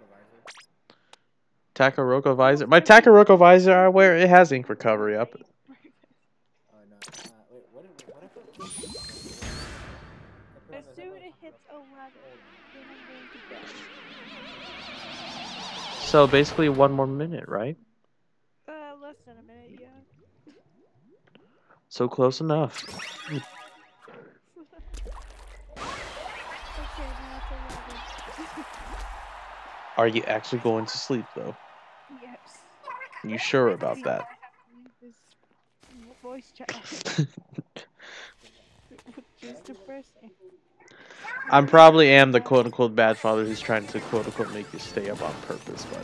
Takaroka visor. My Takaroka visor I wear, it has ink recovery up. No. Wait, what if as soon as it hits 11, then I'm going to bed. So basically 1 more minute, right? Less than a minute, yeah. So close enough. Okay, now it's 11. Are you actually going to sleep though? Yes. You sure about that? This voice chat. Which is depressing. I probably am the quote-unquote bad father who's trying to quote-unquote make you stay up on purpose, but...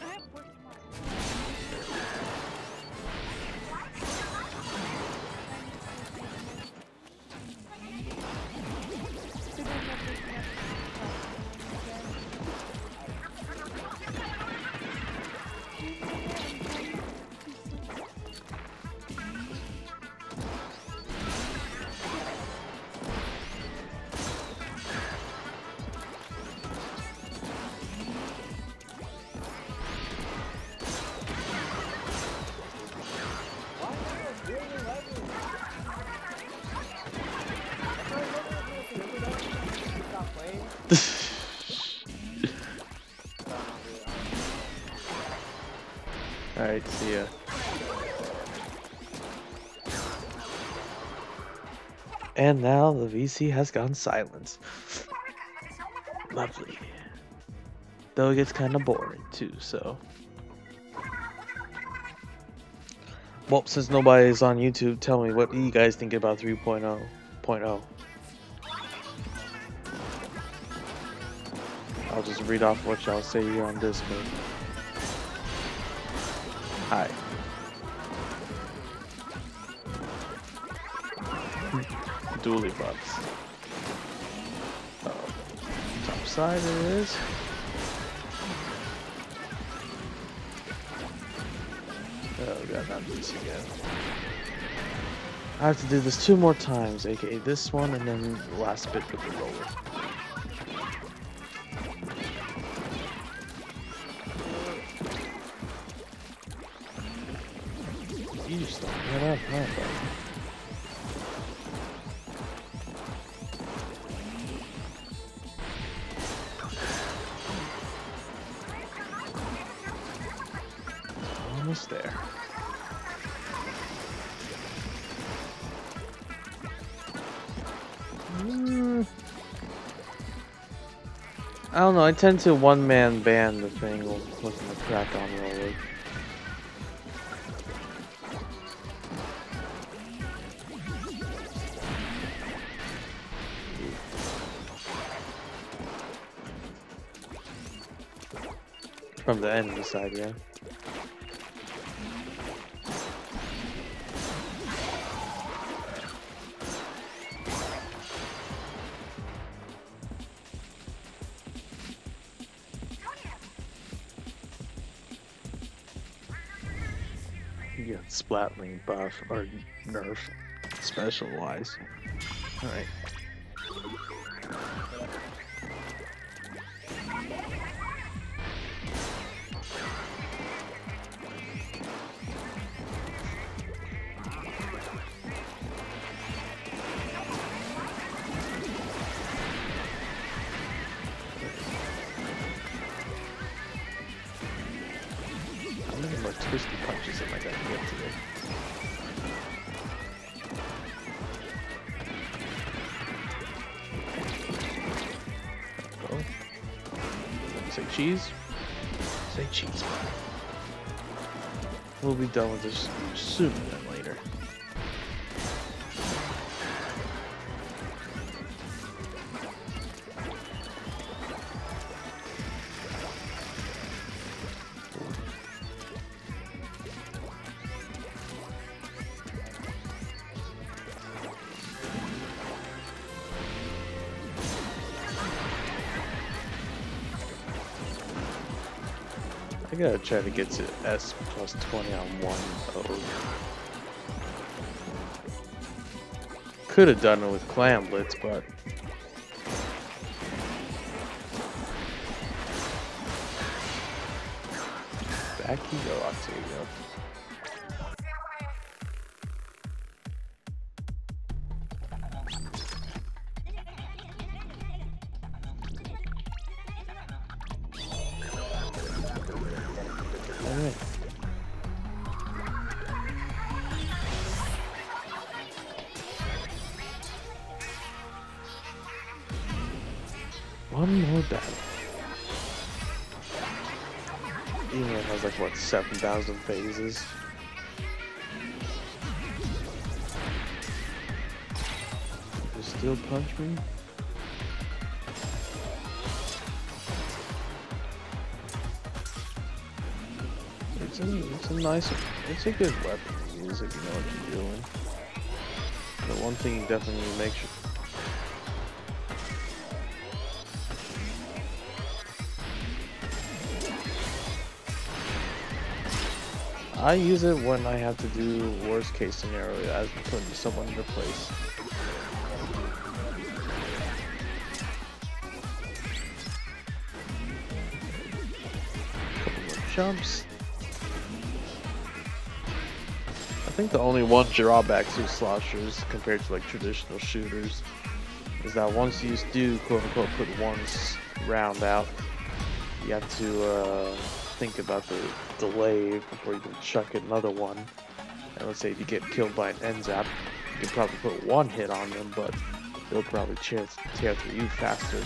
I have work tomorrow. Alright, see ya. And now the VC has gone silent. Lovely. Though it gets kind of boring too, so. Well, since nobody's on YouTube, tell me, what do you guys think about 3.0.0? I'll just read off what y'all say here on Discord. Hi. Dually bugs. Top side it is. Oh, we got that piece again. I have to do this 2 more times, aka this one, and then the last bit with the roller. You just don't get up, huh, buddy? Almost there. I don't know, I tend to one-man band the thing looking to crack on roller. From the enemy side, yeah. You got Splatling buff or nerf special wise. Alright. twisty punches am I gonna get today? Oh. Say cheese? Say cheese. We'll be done with this sooner than later. I gotta try to get to S plus 20 on one ode. Could have done it with Clam Blitz, but back you go, Octavio. Alright. One more battle. Even though it has like what, 7,000 phases. You still punch me? It's a nice, it's a good weapon to use if you know what you're doing. The one thing you definitely need to make sure. I use it when I have to do worst case scenario as putting someone into place. Couple more jumps. I think the only one drawback to sloshers compared to like traditional shooters is that once you do quote unquote put one round out, you have to think about the delay before you can chuck another one. And let's say if you get killed by an end zap, you can probably put one hit on them, but they'll probably tear through you faster.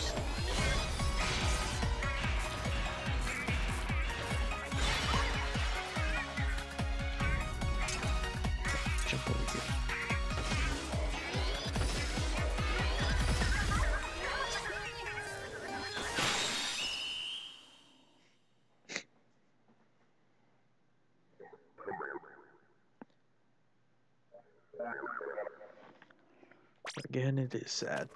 Jump over here. Again, it is sad.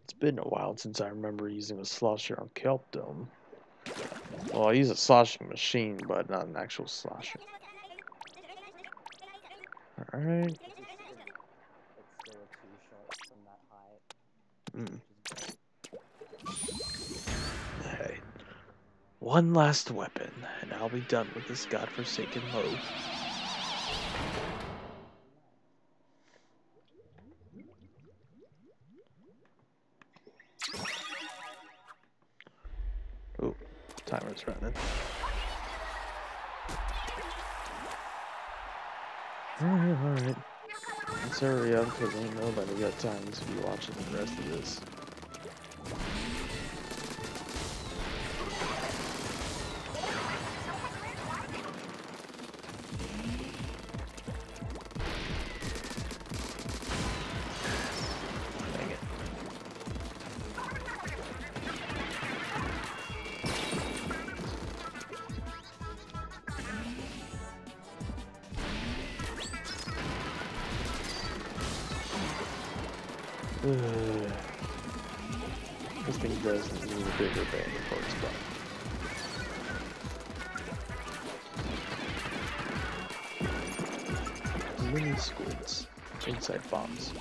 It's been a while since I remember using a slosher on Kelp Dome. Well, I use a sloshing machine, but not an actual slosher. Alright. Hey. One last weapon, and I'll be done with this godforsaken mode. Oh, timer's running. Alright. Let's hurry up because ain't nobody got time to be watching the rest of this. Dang it. This thing does need a bigger band before it's done. Mini squids. Inside bombs.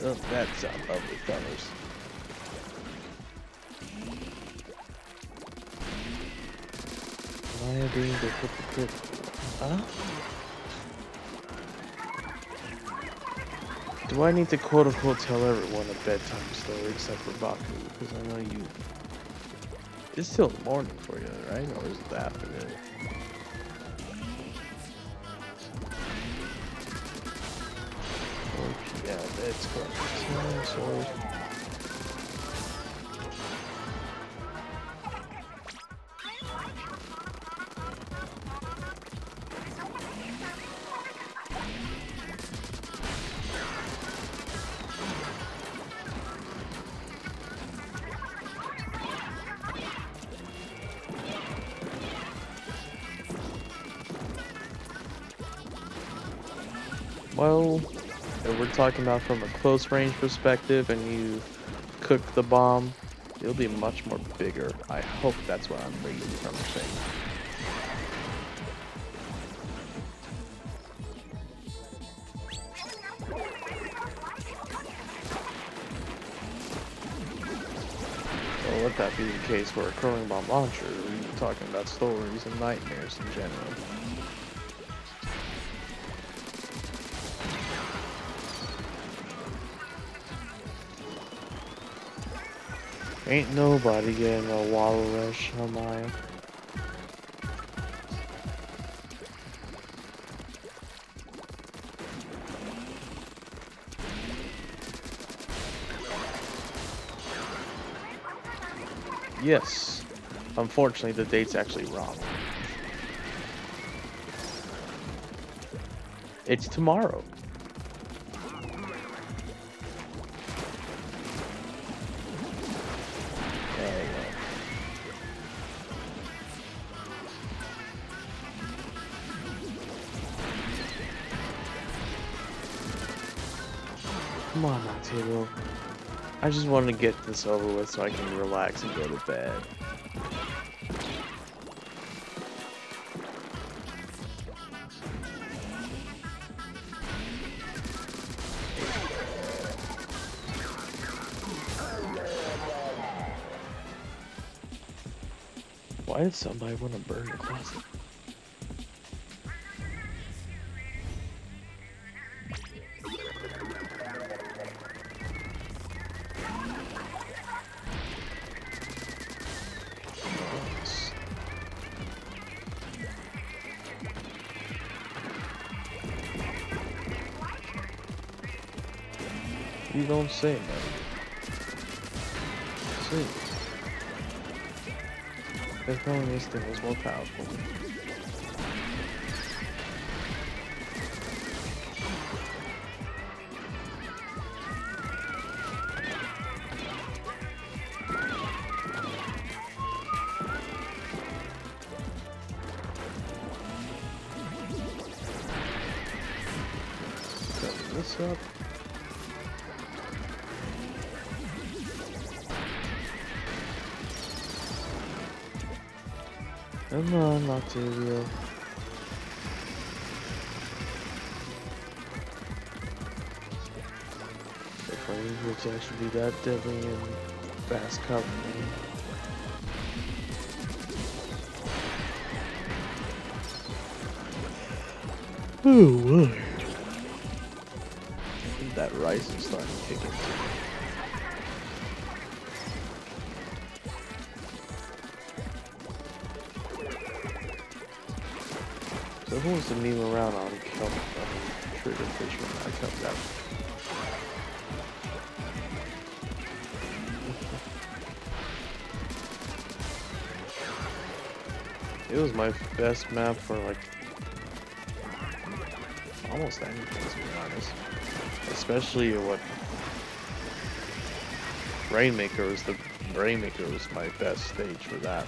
Oh, that sound lovely, fellas. Am I being the hypocrite? Huh? Do I need to quote unquote tell everyone a bedtime story except for Baku? Because I know you. It's still the morning for you, right? Or is it the afternoon? Yeah, that's correct. Sorry. Well, if we're talking about from a close range perspective and you cook the bomb, it'll be much more bigger. I hope that's what I'm reading from the thing. Well, let that be the case for a curling bomb launcher. We're talking about stories and nightmares in general. Ain't nobody getting a wall rush on mine. Yes. Unfortunately, the date's actually wrong. It's tomorrow. Come on, Octavio. I just want to get this over with so I can relax and go to bed. Why did somebody want to burn the closet? You don't say, man. See. If only this thing was more powerful. Cover this up. Come on, Octavio. The flames would actually be that deadly and fast cover. Oh, boy. That rice is starting to kick in. So who wants to meme around on kelp trigger fish when I come down? It was my best map for like almost anything, to be honest. Especially what Rainmaker was my best stage for that.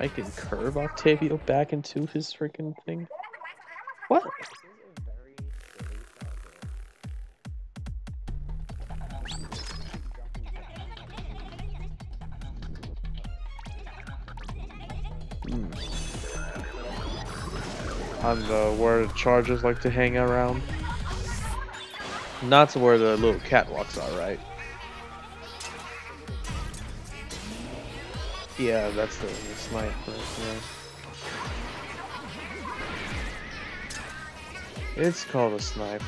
I can curve Octavio back into his freaking thing. What? On where the chargers like to hang around. Not to where the little catwalks are, right? Yeah, that's the sniper. Yeah. It's called a snipe.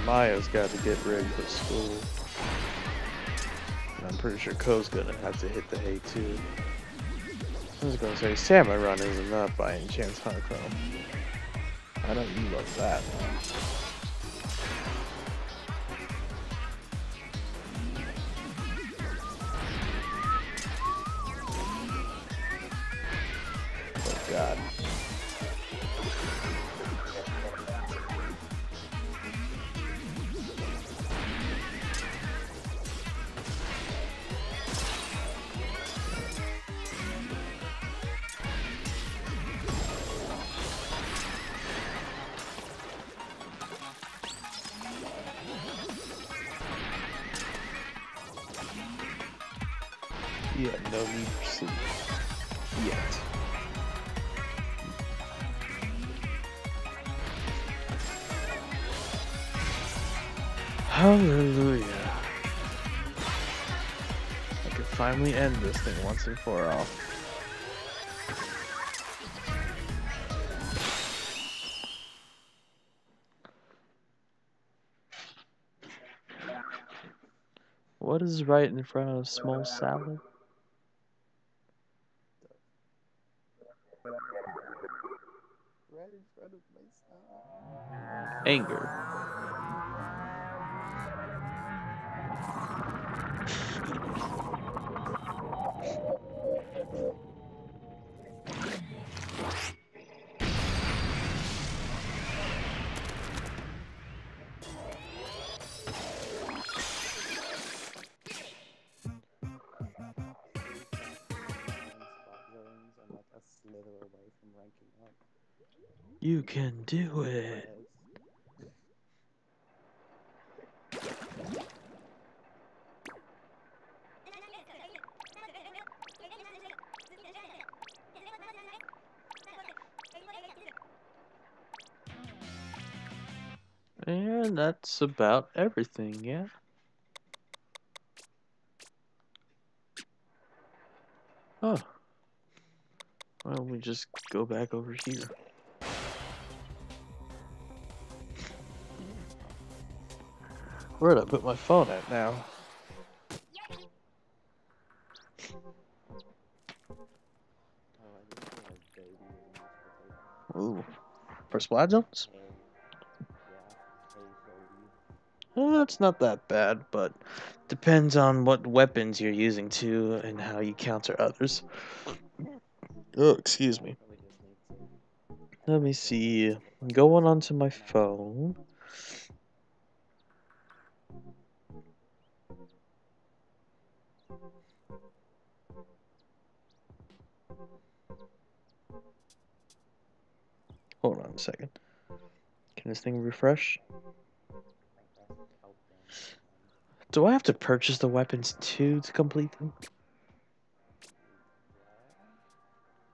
Maya's got to get ready for school. And I'm pretty sure Ko's gonna have to hit the hay too. I was gonna say Salmon Run is enough by any chance, Honeycomb. I know you love that. Oh God. Yeah, no need for sleep. Yet. Hallelujah. I can finally end this thing once and for all. What is right in front of small salad? Right in front of my son. Anger. I'm like a slither away from ranking up. You can do it. And that's about everything, yeah? Oh. Why don't we just go back over here? Where'd I put my phone at now? Ooh. For Splatoons? That's not that bad, but depends on what weapons you're using too and how you counter others. Oh, excuse me. Let me see. Going onto my phone. Hold on a second. Can this thing refresh? Do I have to purchase the weapons too to complete them?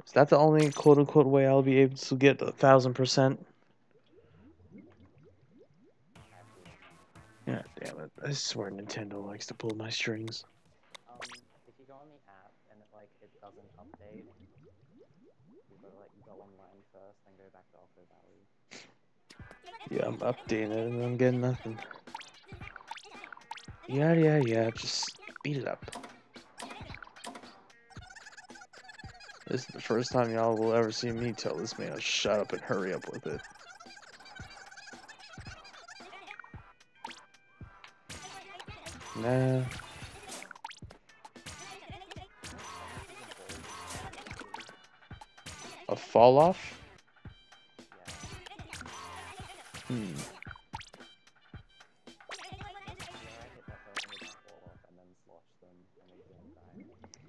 Is that the only quote-unquote way I'll be able to get 1000%? Yeah, damn it. I swear Nintendo likes to pull my strings. If you go on the app and it doesn't update, you gotta go online first, then go back to Octo Valley. Yeah, I'm updating it and I'm getting nothing. Yeah, just speed it up. This is the first time y'all will ever see me tell this man to shut up and hurry up with it. Nah. A fall off?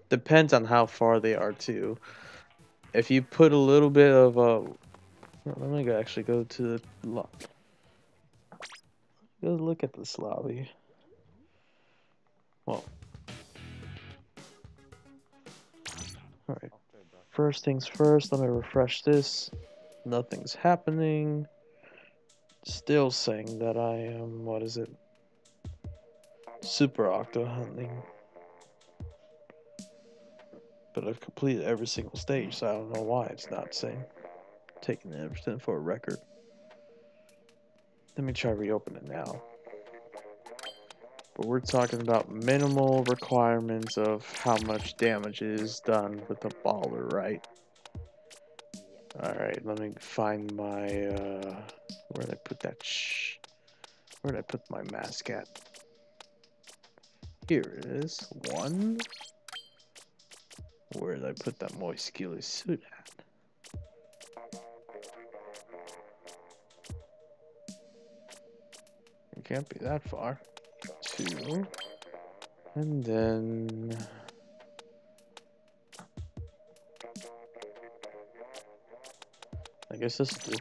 Depends on how far they are too. If you put a little bit of let me actually go to the go look at this lobby. Well, all right. first things first, let me refresh this. Nothing's happening. Still saying that I am, what is it? Super Octo hunting. But I've completed every single stage, so I don't know why it's not saying. Taking everything for a record. Let me try reopen it now. But we're talking about minimal requirements of how much damage is done with a baller, right? Alright, let me find my, where'd I put that where'd I put my mask at? Here it is. 1. Where did I put that moist skilly suit at? It can't be that far. 2. And then... I guess this will do.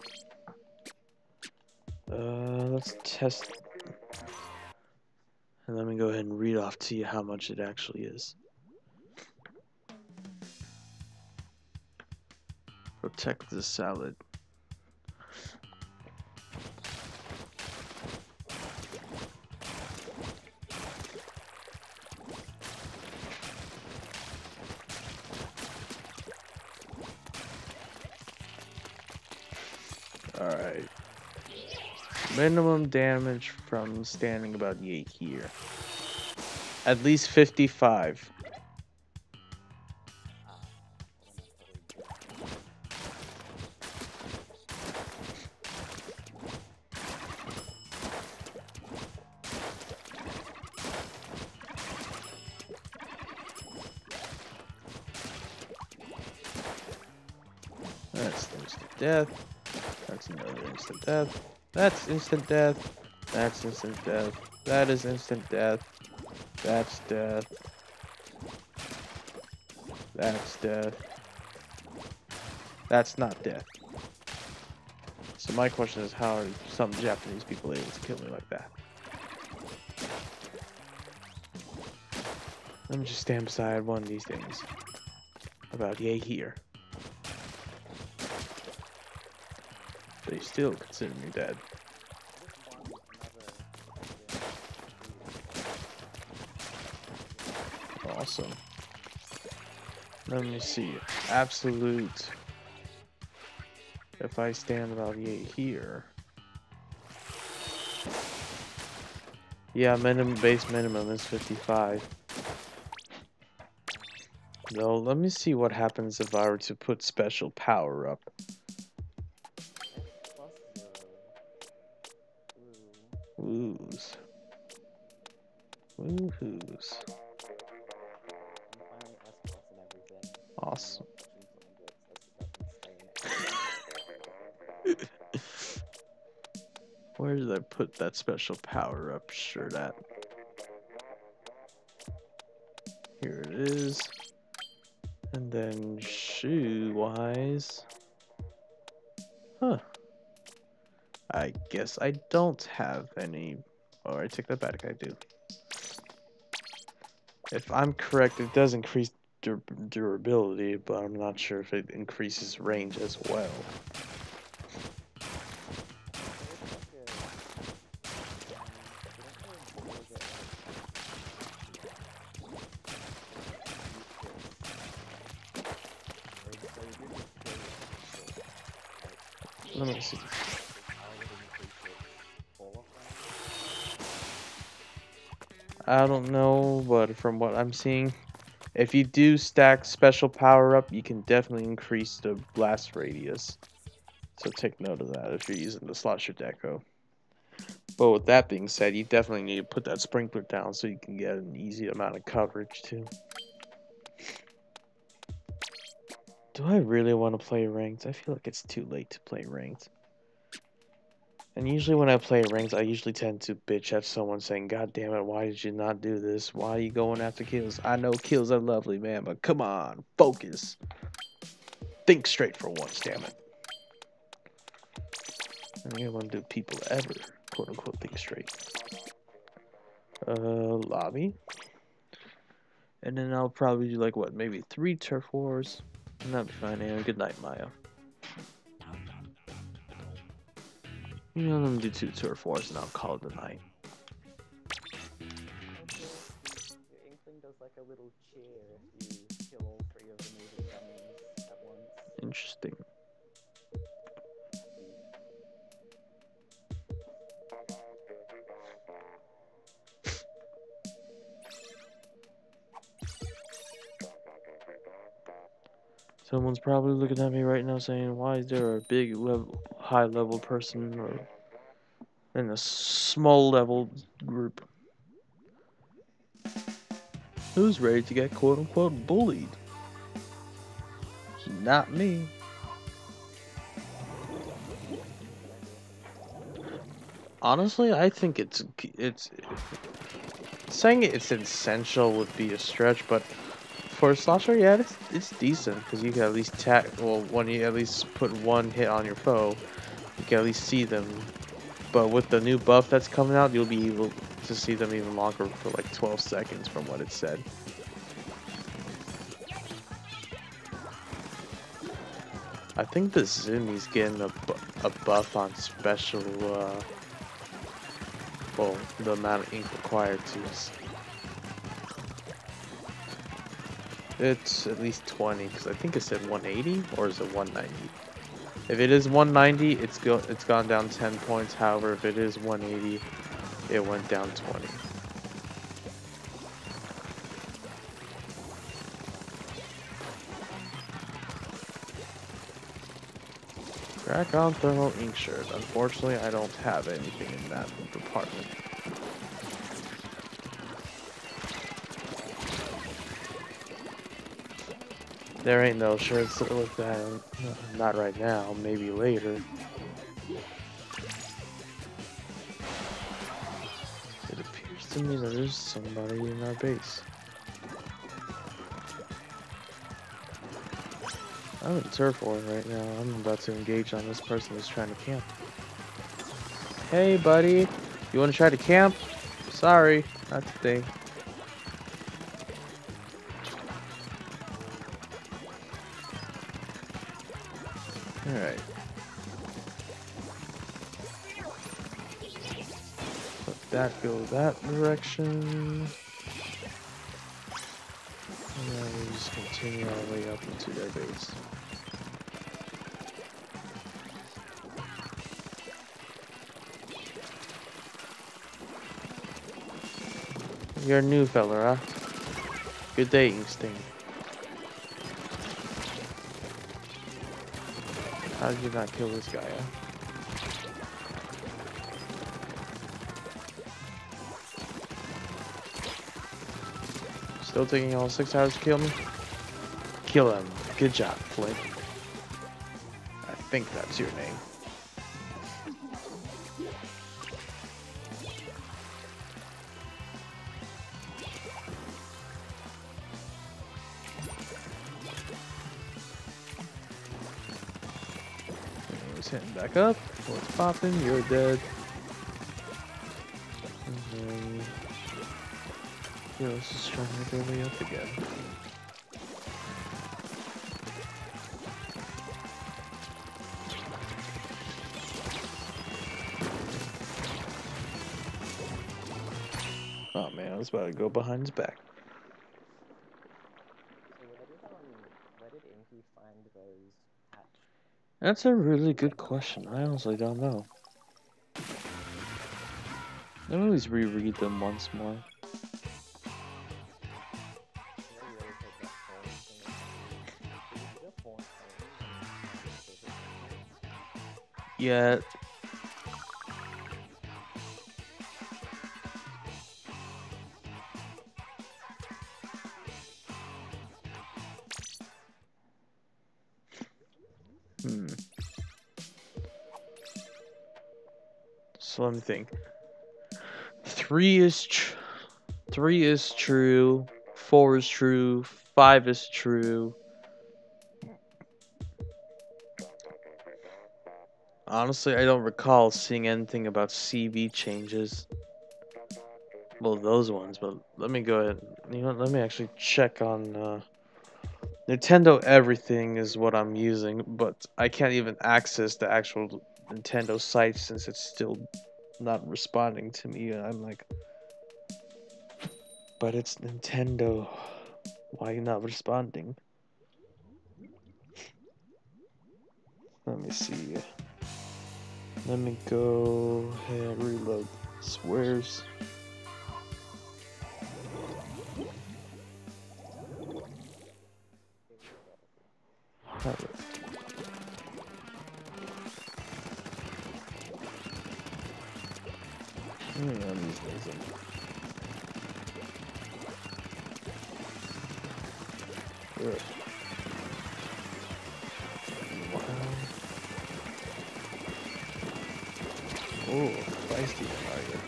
Let's test. And let me go ahead and read off to you how much it actually is. Protect the salad. Alright. Minimum damage from standing about yay here. At least 55. That's instant death. That's another instant death. That's instant death. That's instant death. That is instant death. That's death. That's death. That's not death. So my question is, how are some Japanese people able to kill me like that? Let me just stand beside one of these things. About yay here. They still consider me dead. Awesome. Let me see. Absolute. If I stand about yay here. Yeah, base minimum is 55. No, let me see what happens if I were to put special power up. Woos. Woohoos. Awesome. Where did I put that special power up shirt at? Here it is. And then shoe wise. Huh. I guess I don't have any. Oh, I take that back. I do. If I'm correct, it does increase durability, but I'm not sure if it increases range as well. Let me see. I don't know, but from what I'm seeing, if you do stack special power up, you can definitely increase the blast radius. So take note of that if you're using the Slosher Deco. But with that being said, you definitely need to put that sprinkler down so you can get an easy amount of coverage too. Do I really want to play ranked? I feel like it's too late to play ranked. And usually when I play ranked, I usually tend to bitch at someone saying, God damn it, why did you not do this? Why are you going after kills? I know kills are lovely, man, but come on, focus. Think straight for once, damn it. I think I want to do people ever, quote unquote, think straight. Lobby. And then I'll probably do like, what, maybe 3 turf wars. That'd be fine, and good night, Maya. You know, let me do 2 turf wars and I'll call it a night. Your Inkling does like a little cheer if you kill all 3 of the native dummies at once. Interesting. Someone's probably looking at me right now saying, why is there a big level, high level person or in a small level group? Who's ready to get quote unquote bullied? Not me. Honestly, I think it's saying it's essential would be a stretch, but for a slasher, yeah, it's decent because you can at least when you at least put 1 hit on your foe, you can at least see them. But with the new buff that's coming out, you'll be able to see them even longer for like 12 seconds from what it said. I think the Zumi's getting a buff on special, well, the amount of ink required to. It's at least 20, because I think it said 180, or is it 190? If it is 190, it's gone down 10 points. However, if it is 180, it went down 20. Crack on thermal ink shirt. Unfortunately, I don't have anything in that department. There ain't no shirts that look that. Not right now. Maybe later. It appears to me that there's somebody in our base. I'm in turf war right now. I'm about to engage on this person who's trying to camp. Hey, buddy. You want to try to camp? Sorry, not today. Alright. Let that go that direction. And then we just continue our way up into their base. You're a new fella, huh? Good day, Instinct. How did you not kill this guy, huh? Still taking all 6 hours to kill me? Kill him. Good job, Flint. I think that's your name. He's hitting back up. What's popping? You're dead. And then Heroes is trying to make their way up again. Oh man, I was about to go behind his back. So where did Inky find those hatched? That's a really good question. I honestly don't know. I always reread them once more. Yeah. So let me think. 3 is true. 4 is true. 5 is true. Honestly, I don't recall seeing anything about CV changes. Well, those ones, but let me go ahead. You know what? Let me actually check on Nintendo Everything is what I'm using, but I can't even access the actual Nintendo site since it's still not responding to me. And I'm like, but it's Nintendo. Why are you not responding? Let me see. Let me go ahead, reload swears. These days. Ugh. Wow. Oh, feisty fire.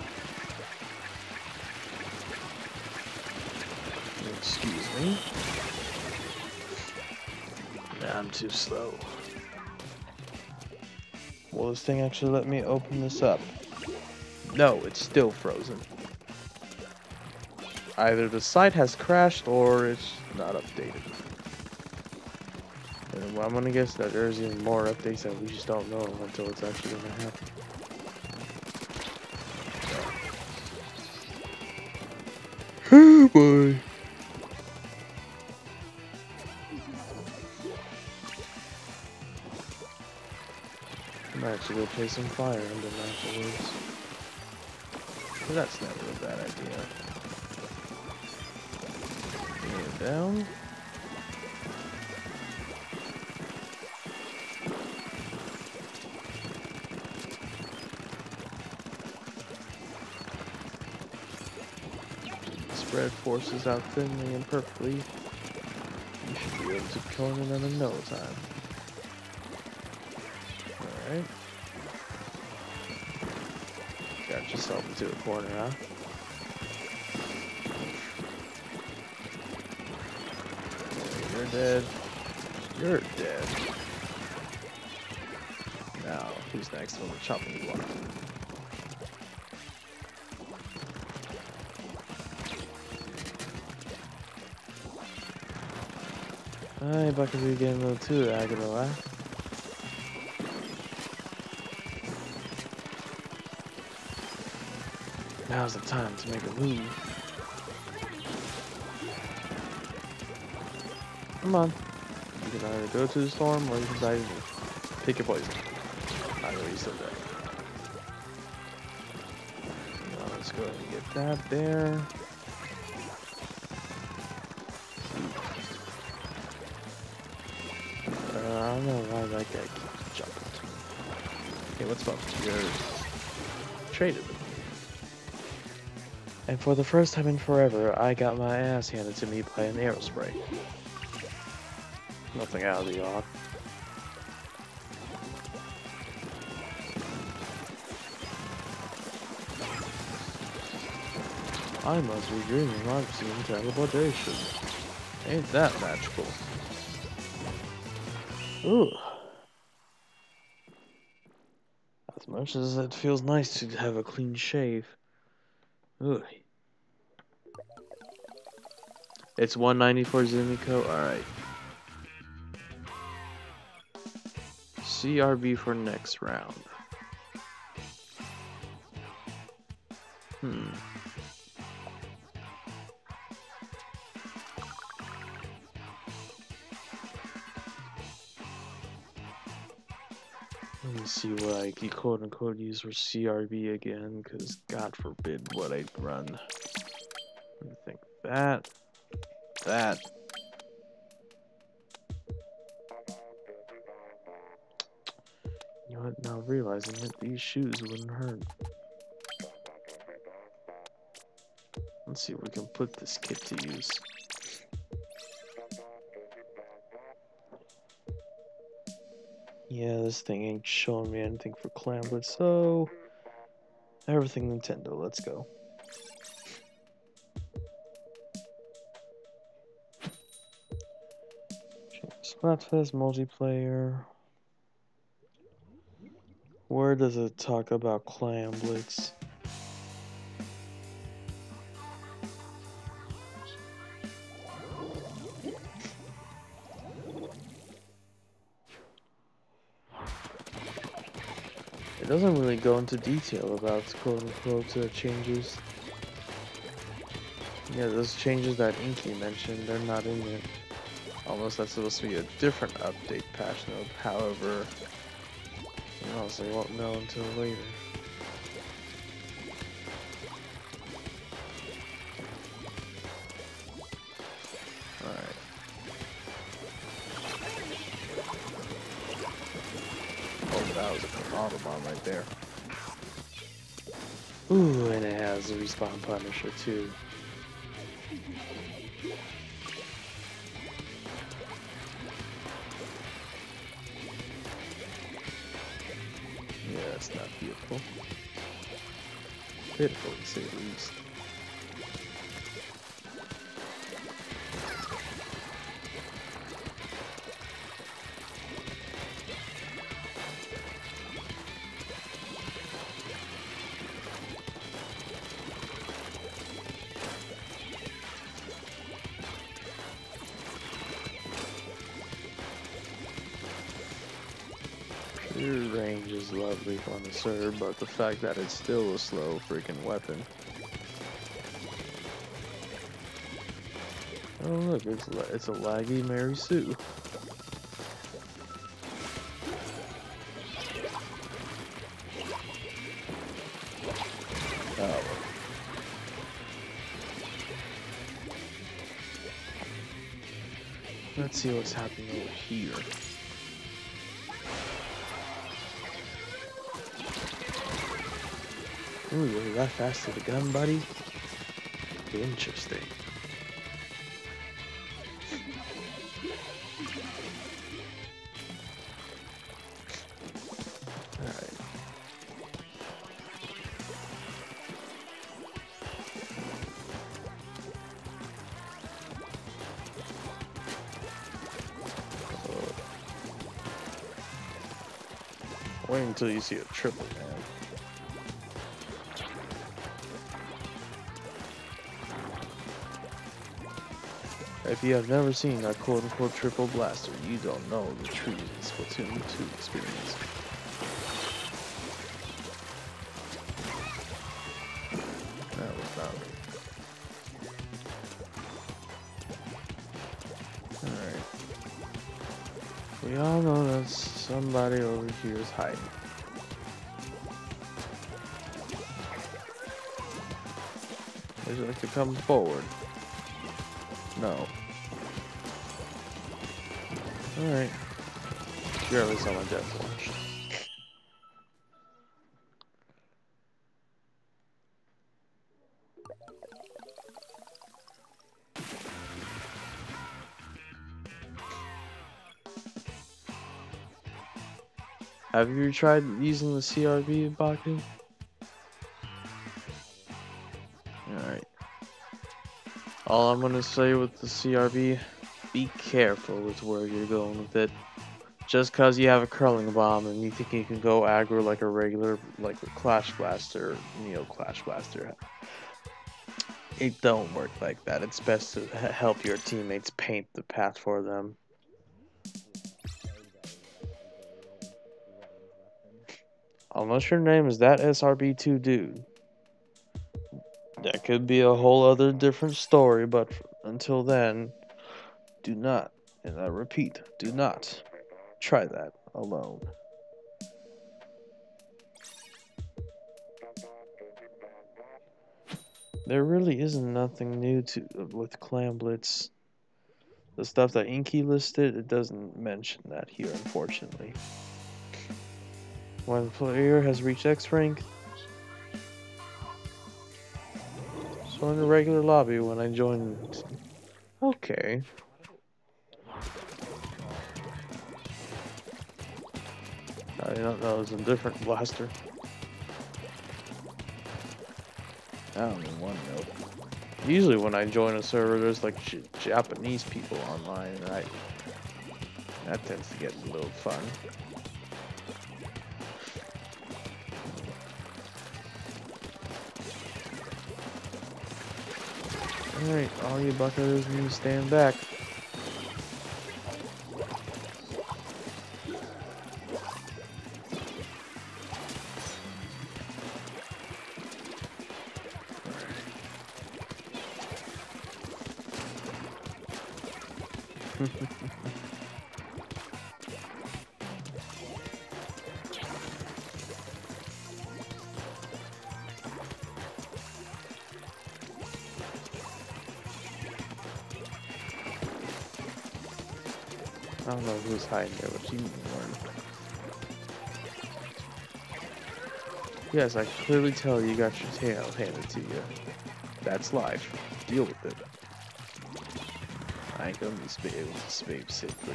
Excuse me. Nah, I'm too slow. Will this thing actually let me open this up? No, it's still frozen. Either the site has crashed or it's not updated. And I'm gonna guess that there's even more updates that we just don't know until it's actually gonna happen. Oh boy. I might actually go play some Fire Emblem afterwards. But that's never a bad idea. Bring it down. Spread forces out thinly and perfectly. You should be able to kill him in no time. Alright. Got yourself into a corner, huh? You're dead. You're dead. Now, who's next on the chopping block? Alright, Buckaboo getting a little too aggro, huh? Now's the time to make a move. Come on. You can either go to the storm or you can dive in. Pick your poison. I know you still dead. Now let's go ahead and get that there. I don't know why that guy keeps jumping to me. Okay, what's up? You're traded with me. And for the first time in forever, I got my ass handed to me by an aerospray. Nothing out of the odd. I must be dreaming. I've seen teleportation. Ain't that magical? Ooh. As much as it feels nice to have a clean shave. Ooh. It's 190 for Zumiko? Alright. CRB for next round. Let me see what I can quote unquote use for CRB again, because God forbid what I'd run. Let me think. That. You know what? Now realizing that these shoes wouldn't hurt. Let's see if we can put this kit to use. Yeah, this thing ain't showing me anything for Clamlet, so everything Nintendo, let's go. Splatfest multiplayer. Where does it talk about Clamblets? It doesn't really go into detail about quote-unquote changes. Yeah, those changes that Inky mentioned, they're not in it. Almost that's supposed to be a different update patch note. However, you honestly won't know until later. Alright. Oh, that was an Autobomb right there. Ooh, and it has a respawn punisher too. Yeah, that's not beautiful. Pitiful to say the least. Your range is lovely on the serve, but the fact that it's still a slow freaking weapon. Oh look, it's a laggy Mary Sue. Oh. Let's see what's happening over here. Ooh, you're that fast to the gun, buddy? Interesting. Alright. Wait until you see a triple, man. If you have never seen a quote-unquote triple blaster, you don't know the true Splatoon 2 experience. That was not me. Alright. We all know that somebody over here is hiding. Would you like to come forward? No. Alright. You're at least on my death watch. Have you tried using the CRB, Baku? Alright. All I'm gonna say with the CRB, be careful with where you're going with it. Just cause you have a curling bomb and you think you can go aggro like a regular, like a Clash Blaster, Neo Clash Blaster, it don't work like that. It's best to help your teammates paint the path for them. Unless your name is that SRB2 dude. That could be a whole other different story, but until then, do not, and I repeat, do not try that alone. There really isn't nothing new with Clam Blitz. The stuff that Inky listed, it doesn't mention that here, unfortunately. When a player has reached X rank, so in the regular lobby when I join. Okay. I don't know, it's a different blaster. I don't even want to know. Usually when I join a server, there's like Japanese people online, and that tends to get a little fun. Alright, all you buckers need to stand back. I don't know who's hiding there, but you warned. Yes, I can clearly tell you got your tail handed to you. That's life. Deal with it. I ain't gonna be able to babysit for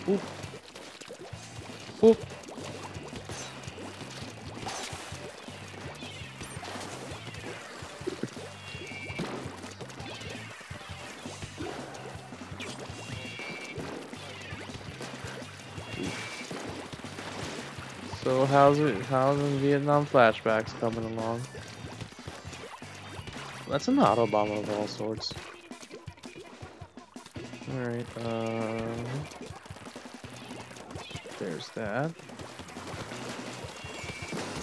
you. Oop. Oop. So how's the Vietnam flashbacks coming along? That's an auto bomber of all sorts. Alright, there's that.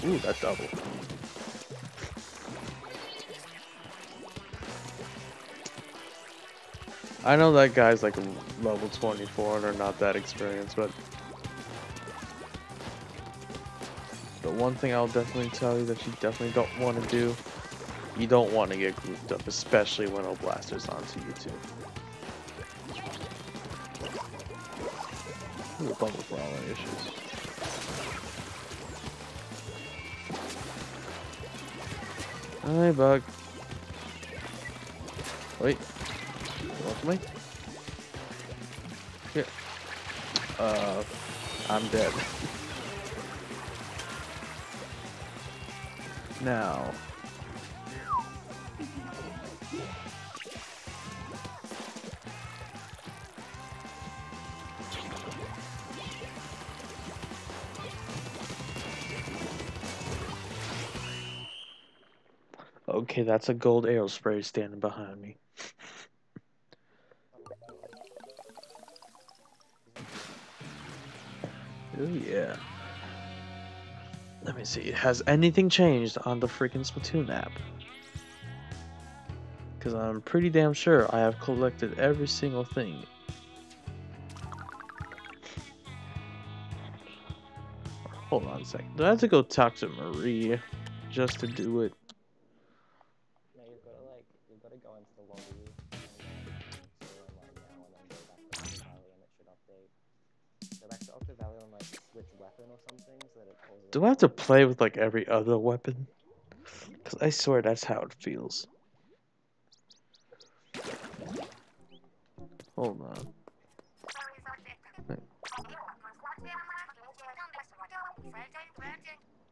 Ooh, that double. I know that guy's like level 24 and are not that experienced, but the one thing I'll definitely tell you that you definitely don't want to do, you don't want to get grouped up, especially when O'Blaster's onto you too. Ooh, bumper for all our issues. Hi, bug. Wait. You want me? Here. I'm dead. Now. Okay, that's a gold arrow spray standing behind me. Oh yeah. Let me see. Has anything changed on the freaking Splatoon app? Because I'm pretty damn sure I have collected every single thing. Hold on a second. Do I have to go talk to Marie just to do it? No, you've gotta go into the lobby and server online now, and then go back to Octo Valley, and it should update. Go back to Octo Valley and like switch weapon or something, so that it pulls. Do I have to play with like every other weapon? Because I swear that's how it feels. Hold on.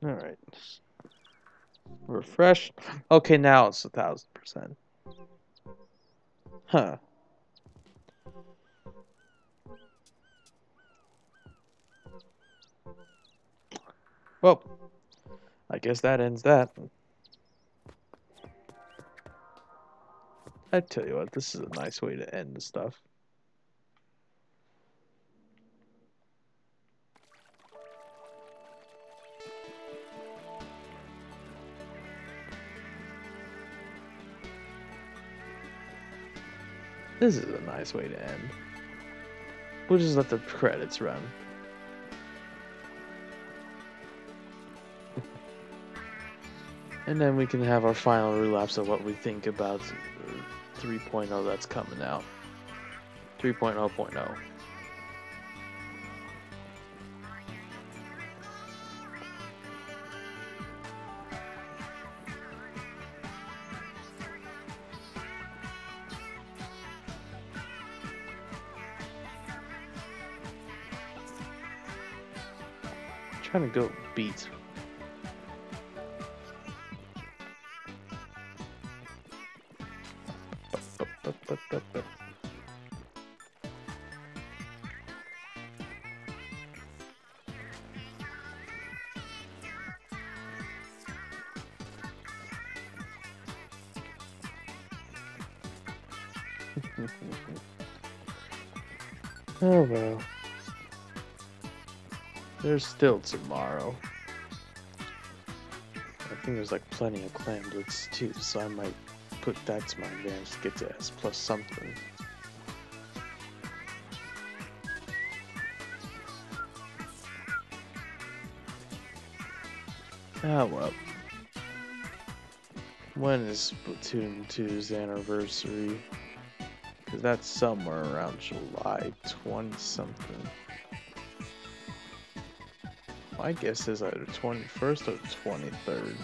Alright. Refresh. Okay, now it's 1000%. Huh. Well, I guess that ends that. I tell you what, this is a nice way to end the stuff. This is a nice way to end. We'll just let the credits run. And then we can have our final relapse of what we think about 3.0 that's coming out. 3.0.0. Trying to go beat. Oh well. There's still tomorrow. I think there's like plenty of clan blitz too, so I might put that to my advantage to get to S plus something. Ah well. When is Splatoon 2's anniversary? Because that's somewhere around July 20 something. My guess is either 21st or 23rd.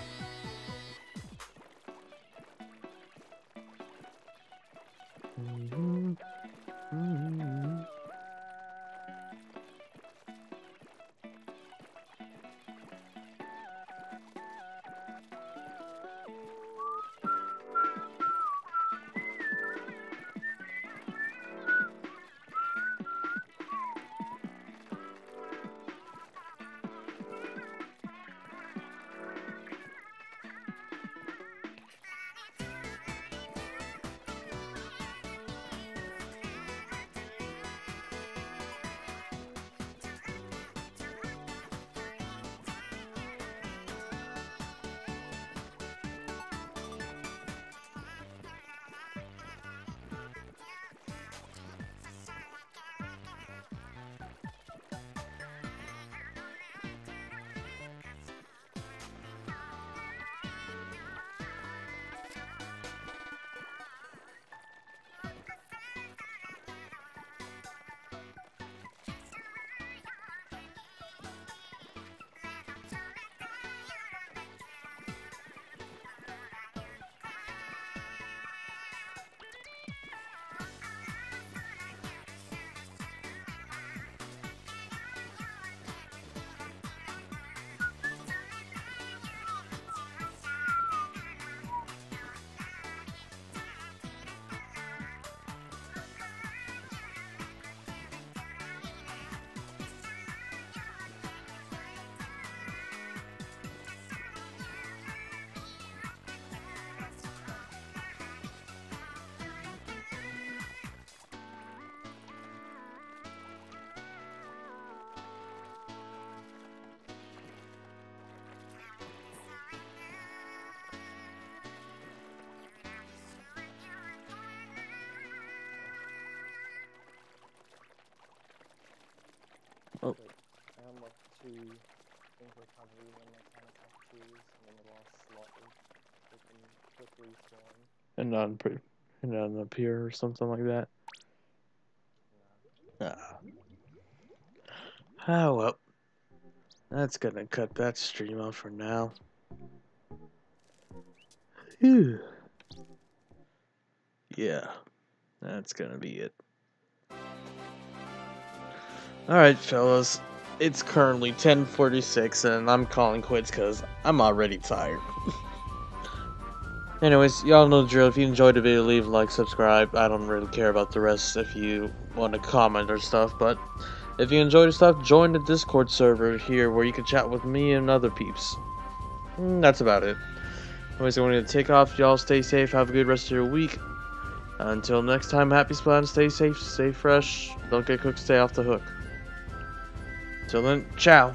Oh. I unlocked 2 in recovery when my kind of have 2s, and then the last slot we can quickly respawn. And on up here or something like that. No. Ah well. That's gonna cut that stream off for now. Phew. Yeah. That's gonna be it. Alright, fellas. It's currently 10:46 and I'm calling quits because I'm already tired. Anyways, y'all know the drill. If you enjoyed the video, leave a like, subscribe. I don't really care about the rest if you want to comment or stuff, but if you enjoyed the stuff, join the Discord server here where you can chat with me and other peeps. That's about it. Anyways, I'm going to take off. Y'all stay safe. Have a good rest of your week. Until next time, happy Splatoon. Stay safe, stay fresh. Don't get cooked, stay off the hook. Till then, ciao.